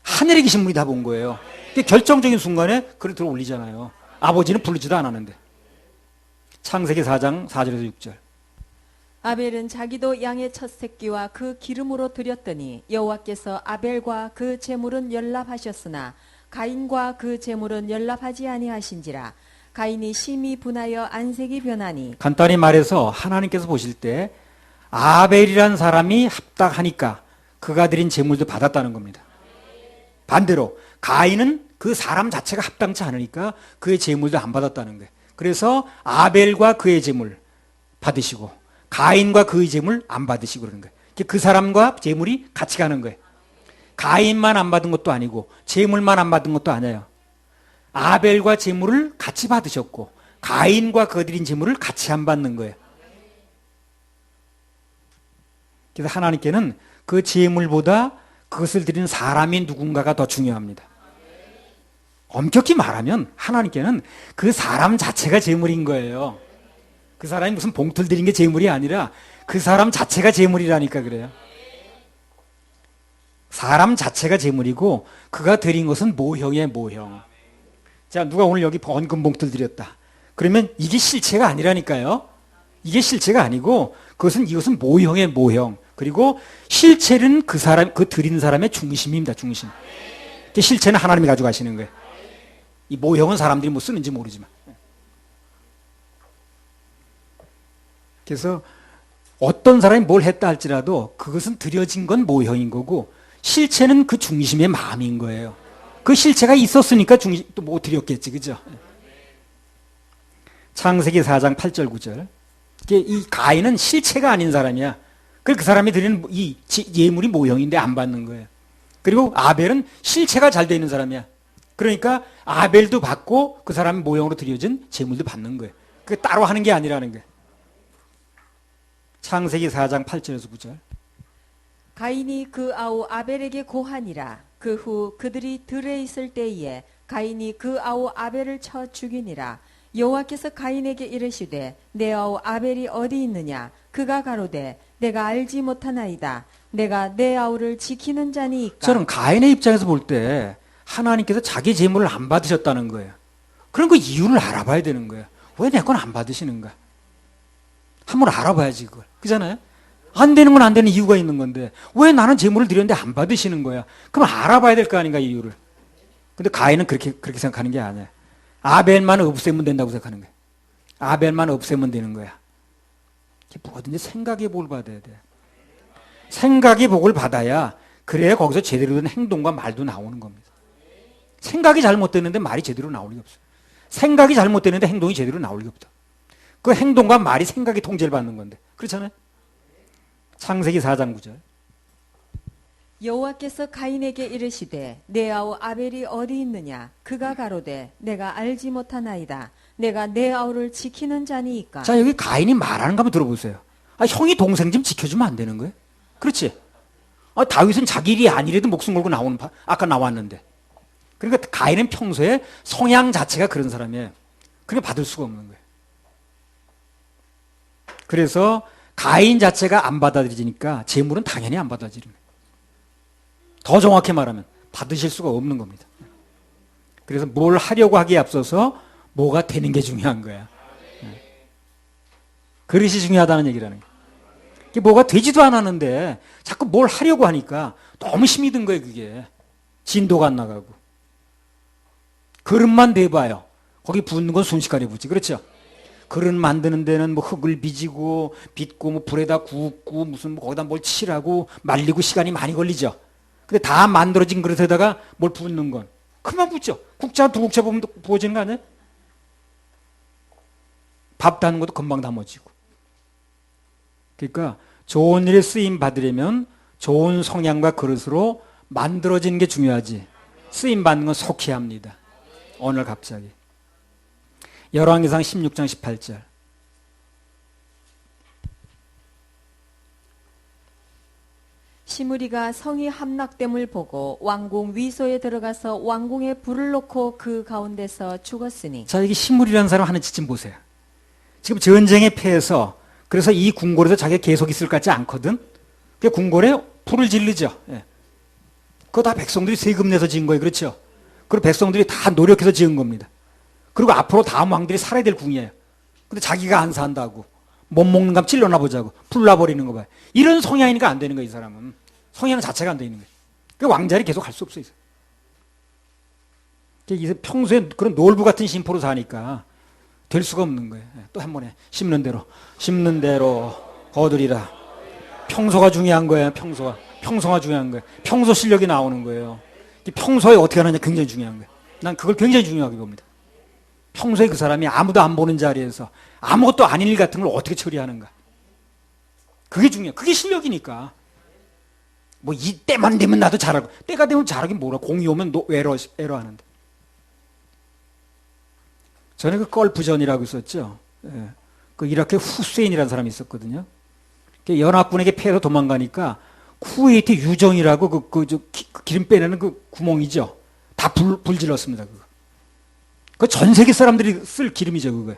하늘에 계신 분이 다 본 거예요. 결정적인 순간에 그걸 들어 올리잖아요. 아버지는 부르지도 않았는데. 창세기 4장 4절에서 6절. 아벨은 자기도 양의 첫 새끼와 그 기름으로 드렸더니 여호와께서 아벨과 그 제물은 연락하셨으나 가인과 그 제물은 연락하지 아니하신지라. 가인이 심히 분하여 안색이 변하니. 간단히 말해서 하나님께서 보실 때 아벨이란 사람이 합당하니까 그가 드린 제물도 받았다는 겁니다. 반대로 가인은 그 사람 자체가 합당치 않으니까 그의 제물도 안 받았다는 거예요. 그래서 아벨과 그의 제물 받으시고 가인과 그의 제물 안 받으시고 그러는 거예요. 그 사람과 제물이 같이 가는 거예요. 가인만 안 받은 것도 아니고 제물만 안 받은 것도 아니에요. 아벨과 제물을 같이 받으셨고 가인과 그 드린 제물을 같이 안 받는 거예요. 그래서 하나님께는 그 제물보다 그것을 드리는 사람이 누군가가 더 중요합니다. 엄격히 말하면 하나님께는 그 사람 자체가 제물인 거예요. 그 사람이 무슨 봉투를 드린 게 제물이 아니라 그 사람 자체가 제물이라니까 그래요. 사람 자체가 제물이고 그가 드린 것은 모형이에요, 모형. 자, 누가 오늘 여기 헌금 봉투를 드렸다. 그러면 이게 실체가 아니라니까요. 이게 실체가 아니고 이것은 모형이에요, 모형. 그리고 실체는 그 사람, 그 드린 사람의 중심입니다. 중심. 그 실체는 하나님이 가져가시는 거예요. 이 모형은 사람들이 뭐 쓰는지 모르지만. 그래서 어떤 사람이 뭘 했다 할지라도 그것은 드려진 건 모형인 거고 실체는 그 중심의 마음인 거예요. 그 실체가 있었으니까 또 뭐 드렸겠지, 그죠? 창세기 4장 8절 9절. 이 가인은 실체가 아닌 사람이야. 그 사람이 드리는 이 예물이 모형인데 안 받는 거예요. 그리고 아벨은 실체가 잘 되는 사람이야. 그러니까 아벨도 받고 그 사람의 모형으로 드려진 제물도 받는 거예요. 그게 따로 하는 게 아니라는 거예요. 창세기 4장 8절에서 9절. 가인이 그 아우 아벨에게 고하니라. 그 후 그들이 들에 있을 때에 가인이 그 아우 아벨을 쳐 죽이니라. 여호와께서 가인에게 이르시되 내 아우 아벨이 어디 있느냐? 그가 가로되 내가 알지 못하나이다. 내가 내 아우를 지키는 자니이까. 저는 가인의 입장에서 볼 때 하나님께서 자기 제물을 안 받으셨다는 거예요. 그럼 그 이유를 알아봐야 되는 거예요. 왜 내 건 안 받으시는가? 한번 알아봐야지 그걸. 그잖아요? 안 되는 건 안 되는 이유가 있는 건데 왜 나는 제물을 드렸는데 안 받으시는 거야? 그럼 알아봐야 될 거 아닌가 이유를. 근데 가인은 그렇게 생각하는 게 아니야. 아벨만 없애면 된다고 생각하는 거야. 아벨만 없애면 되는 거야. 뭐든지 생각의 복을 받아야 돼. 생각의 복을 받아야 그래야 거기서 제대로 된 행동과 말도 나오는 겁니다. 생각이 잘못됐는데 말이 제대로 나올 리가 없어요. 생각이 잘못됐는데 행동이 제대로 나올 리가 없다. 그 행동과 말이 생각이 통제를 받는 건데. 그렇잖아요? 창세기 4장 9절. 여호와께서 가인에게 이르시되 내 아우 아벨이 어디 있느냐? 그가 가로되 내가 알지 못하나이다. 내가 내 아우를 지키는 자니이까. 자, 여기 가인이 말하는 거 한번 들어보세요. 형이 동생 좀 지켜주면 안 되는 거예요? 그렇지? 다윗은 자기 일이 아니래도 목숨 걸고 아까 나왔는데. 그러니까 가인은 평소에 성향 자체가 그런 사람이에요. 그러니까 받을 수가 없는 거예요. 그래서 가인 자체가 안 받아들이니까 재물은 당연히 안 받아들이는 거예요. 더 정확히 말하면 받으실 수가 없는 겁니다. 그래서 뭘 하려고 하기에 앞서서 뭐가 되는 게 중요한 거야. 그릇이 중요하다는 얘기라는 거예요. 이게 뭐가 되지도 않았는데 자꾸 뭘 하려고 하니까 너무 힘이 든 거예요. 그게 진도가 안 나가고. 그릇만 대봐요. 거기 붓는 건 순식간에 붓지. 그렇죠? 그릇 만드는 데는 뭐 흙을 빚고 빚고 뭐 불에다 굽고 무슨 뭐 거기다 뭘 칠하고 말리고 시간이 많이 걸리죠. 근데 다 만들어진 그릇에다가 뭘 붓는 건 그만 붓죠. 국자 두 국자 보면 부어지는 거 아니에요? 밥 담는 것도 금방 담아지고. 그러니까 좋은 일에 쓰임 받으려면 좋은 성향과 그릇으로 만들어지는 게 중요하지. 쓰임 받는 건 속해야 합니다. 오늘 갑자기 열왕기상 16장 18절. 시므리가 성이 함락됨을 보고 왕궁 위소에 들어가서 왕궁에 불을 놓고 그 가운데서 죽었으니. 자, 여기 시므리라는 사람 하는 짓 좀 보세요. 지금 전쟁에 패해서 그래서 이 궁궐에서 자기가 계속 있을 것 같지 않거든. 그 궁궐에 불을 지르죠. 예. 그거 다 백성들이 세금 내서 지은 거예요. 그렇죠? 그리고 백성들이 다 노력해서 지은 겁니다. 그리고 앞으로 다음 왕들이 살아야 될 궁이에요. 근데 자기가 안 산다고. 못 먹는 감 찔러나 보자고. 불 놔버리는 거 봐요. 이런 성향이니까 안 되는 거예요, 이 사람은. 성향 자체가 안 되는 거예요. 그 왕자리 계속 갈 수 없어요. 평소에 그런 놀부 같은 심포로 사니까 될 수가 없는 거예요. 또 한 번에 심는 대로 거두리라. 평소가 중요한 거예요. 평소가 중요한 거예요. 평소 실력이 나오는 거예요. 평소에 어떻게 하느냐 굉장히 중요한 거예요. 난 그걸 굉장히 중요하게 봅니다. 평소에 그 사람이 아무도 안 보는 자리에서 아무것도 아닌 일 같은 걸 어떻게 처리하는가. 그게 중요해요. 그게 실력이니까. 뭐 이때만 되면 나도 잘하고, 때가 되면 잘하긴 뭐라. 공이 오면 외로하는데. 전에 그 걸프전이라고 있었죠. 예. 그 이라크 후세인이라는 사람이 있었거든요. 연합군에게 패해서 도망가니까 쿠웨이트 유정이라고 그 기름 빼내는 그 구멍이죠. 다 불질렀습니다. 그거 전 세계 사람들이 쓸 기름이죠. 그거.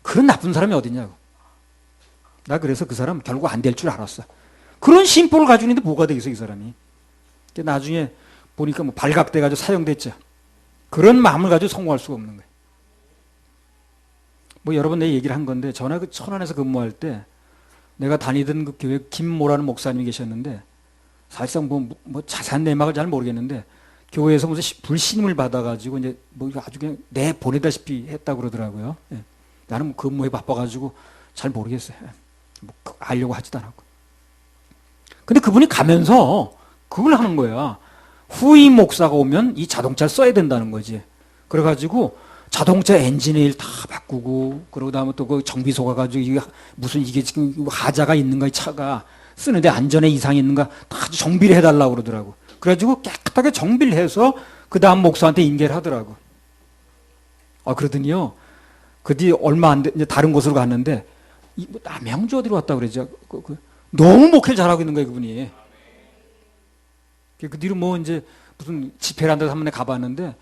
그런 나쁜 사람이 어딨냐고. 나 그래서 그 사람 결국 안 될 줄 알았어. 그런 심보를 가지고 있는데 뭐가 되겠어 이 사람이. 나중에 보니까 뭐 발각돼가지고 사형됐죠. 그런 마음을 가지고 성공할 수가 없는 거예요. 뭐 여러 번 내 얘기를 한 건데 전에 그 천안에서 근무할 때 내가 다니던 그 교회 김모라는 목사님이 계셨는데 사실상 뭐 자세한 내막을 잘 모르겠는데 교회에서 무슨 불신임을 받아가지고 이제 뭐 아주 그냥 내 보내다시피 했다고 그러더라고요. 예. 나는 뭐 근무에 바빠가지고 잘 모르겠어요. 뭐 알려고 하지도 않았고. 근데 그분이 가면서 그걸 하는 거야. 후임 목사가 오면 이 자동차를 써야 된다는 거지. 그래가지고 자동차 엔진 오일 다 바꾸고, 그러고 다음에 또 그 정비소 가가지고 이게 무슨 이게 지금 하자가 있는가, 이 차가 쓰는데 안전에 이상이 있는가 다 정비를 해달라고 그러더라고. 그래가지고 깨끗하게 정비를 해서 그 다음 목사한테 인계를 하더라고. 그러더니요. 그 뒤 얼마 안 돼, 이제 다른 곳으로 갔는데, 뭐 남양주 어디로 왔다 그러죠. 너무 목회를 잘하고 있는 거예요, 그분이. 그 뒤로 뭐 이제 무슨 집회를 한다고 한 번에 가봤는데,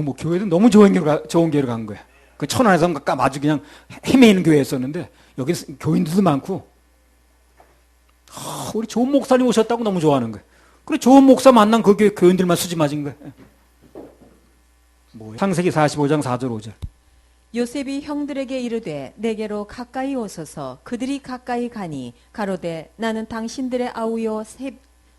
뭐 교회도 너무 좋은 교회로 간 거야. 그 천안에서 아주 그냥 헤매이는 교회였었는데, 여기 교인들도 많고, 우리 좋은 목사님 오셨다고 너무 좋아하는 거야. 그래, 좋은 목사 만난 그 교회 교인들만 수지 맞은 거야. 뭐야? 창세기 45장 4절 5절. 요셉이 형들에게 이르되 내게로 가까이 오소서. 그들이 가까이 가니 가로되 나는 당신들의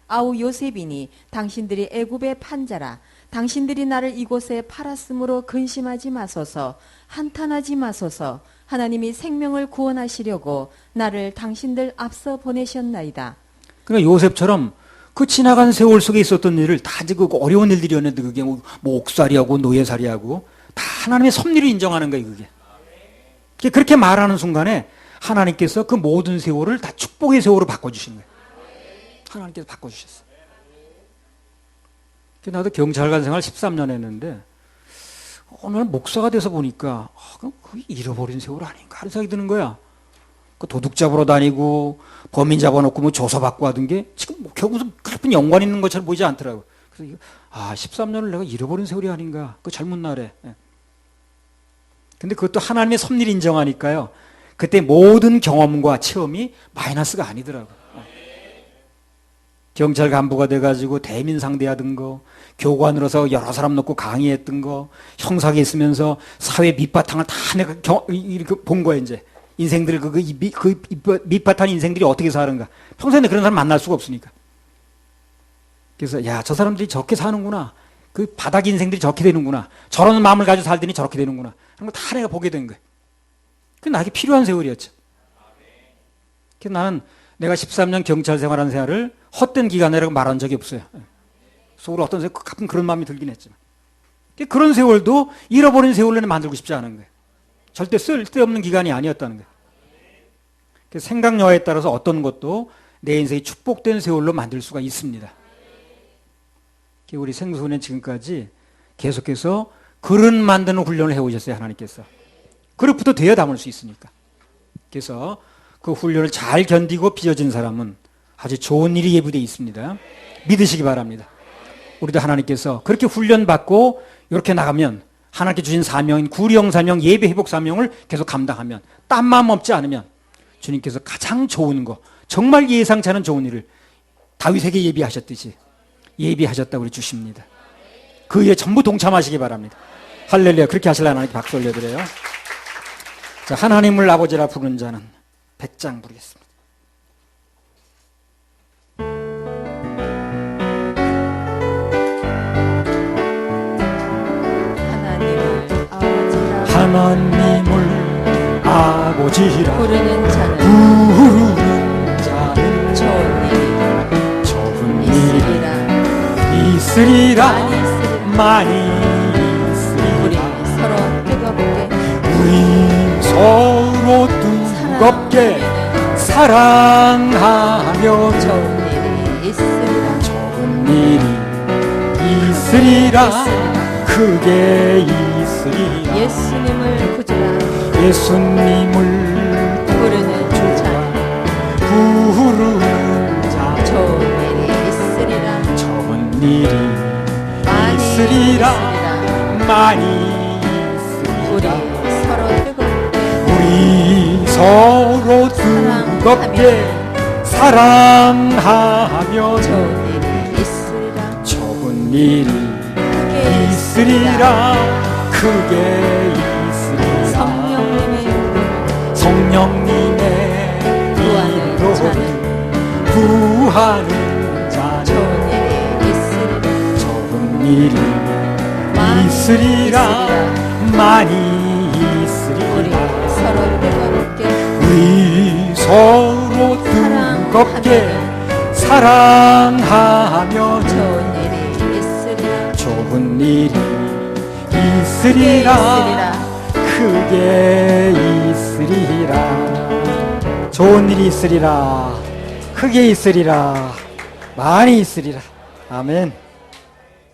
아우 요셉이니 당신들이 애굽의 판자라. 당신들이 나를 이곳에 팔았으므로 근심하지 마소서. 한탄하지 마소서. 하나님이 생명을 구원하시려고 나를 당신들 앞서 보내셨나이다. 그러니까 요셉처럼 그 지나간 세월 속에 있었던 일을 다 그 어려운 일들이었는데, 그게 뭐 옥살이하고 노예살이하고 다 하나님의 섭리를 인정하는 거예요, 그게. 그렇게 말하는 순간에 하나님께서 그 모든 세월을 다 축복의 세월로 바꿔주시는 거예요. 하나님께서 바꿔주셨어요. 나도 경찰관 생활 13년 했는데, 어느 날 목사가 돼서 보니까, 그 잃어버린 세월 아닌가 하는 생각이 드는 거야. 그 도둑 잡으러 다니고, 범인 잡아놓고 뭐 조사받고 하던 게 지금 뭐 결국 무슨 깊은 연관 있는 것처럼 보이지 않더라고. 그래서 13년을 내가 잃어버린 세월이 아닌가. 그 젊은 날에. 근데 그것도 하나님의 섭리를 인정하니까요. 그때 모든 경험과 체험이 마이너스가 아니더라고. 경찰 간부가 돼가지고 대민 상대하던 거, 교관으로서 여러 사람 놓고 강의했던 거, 형사에 있으면서 사회 밑바탕을 다 내가 본 거야, 이제. 인생들, 밑바탕 인생들이 어떻게 사는가. 평소에 그런 사람 만날 수가 없으니까. 그래서, 야, 저 사람들이 저렇게 사는구나. 그 바닥 인생들이 저렇게 되는구나. 저런 마음을 가지고 살더니 저렇게 되는구나. 그런 거 다 내가 보게 된 거야. 그게 나에게 필요한 세월이었죠. 그래서 나는 내가 13년 경찰 생활한 생활을 헛된 기간이라고 말한 적이 없어요. 속으로 어떤 가끔 그런 마음이 들긴 했지만. 그런 세월도 잃어버린 세월로 만들고 싶지 않은 거예요. 절대 쓸데없는 기간이 아니었다는 거예요. 그래서 생각 여하에 따라서 어떤 것도 내 인생이 축복된 세월로 만들 수가 있습니다. 우리 생수는 지금까지 계속해서 그릇 만드는 훈련을 해오셨어요, 하나님께서. 그릇부터 되어 담을 수 있으니까. 그래서 그 훈련을 잘 견디고 빚어진 사람은 아주 좋은 일이 예비되어 있습니다. 믿으시기 바랍니다. 우리도 하나님께서 그렇게 훈련받고 이렇게 나가면 하나님께 주신 사명인 구령 사명, 예배 회복 사명을 계속 감당하면, 딴마음 없지 않으면 주님께서 가장 좋은 거, 정말 예상치 않은 좋은 일을 다윗에게 예비하셨듯이 예비하셨다고 우리 주십니다. 그 일에 전부 동참하시기 바랍니다. 할렐루야. 그렇게 하실라 하나님께 박수 올려드려요. 자, 하나님을 아버지라 부르는 자는 100장 부르겠습니다. 하나님을 아버지라 부르는 자는 좋은 일이 있으리라. 많이 있으리라. 우리 서로 뜨겁게 사랑하며 좋은 일이 있으리라. 크게 있으리라. 예수님을 구주라. 예수님을 부르는 자. 부르는 자. 좋은 일이 있으리라. 좋은 일이 있으리라. 많이 있으리라. 우리 서로 뜨겁게 사랑하며 좋은 일이 있으리라. 좋은 일이 있으리라. 크게 있으리라. 성령님의 성령님의 구하는 자는 좋은 일이 있으리라. 좋은 일이 많이 있으리라. 많이 우리 있으리라. 서로 뜨겁게 우리 서로 뜨겁게 사랑하며 좋은 일이 있으리라. 좋은 일이 있으리라. 크게 있으리라. 좋은 일이 있으리라. 크게 있으리라. 많이 있으리라. 아멘.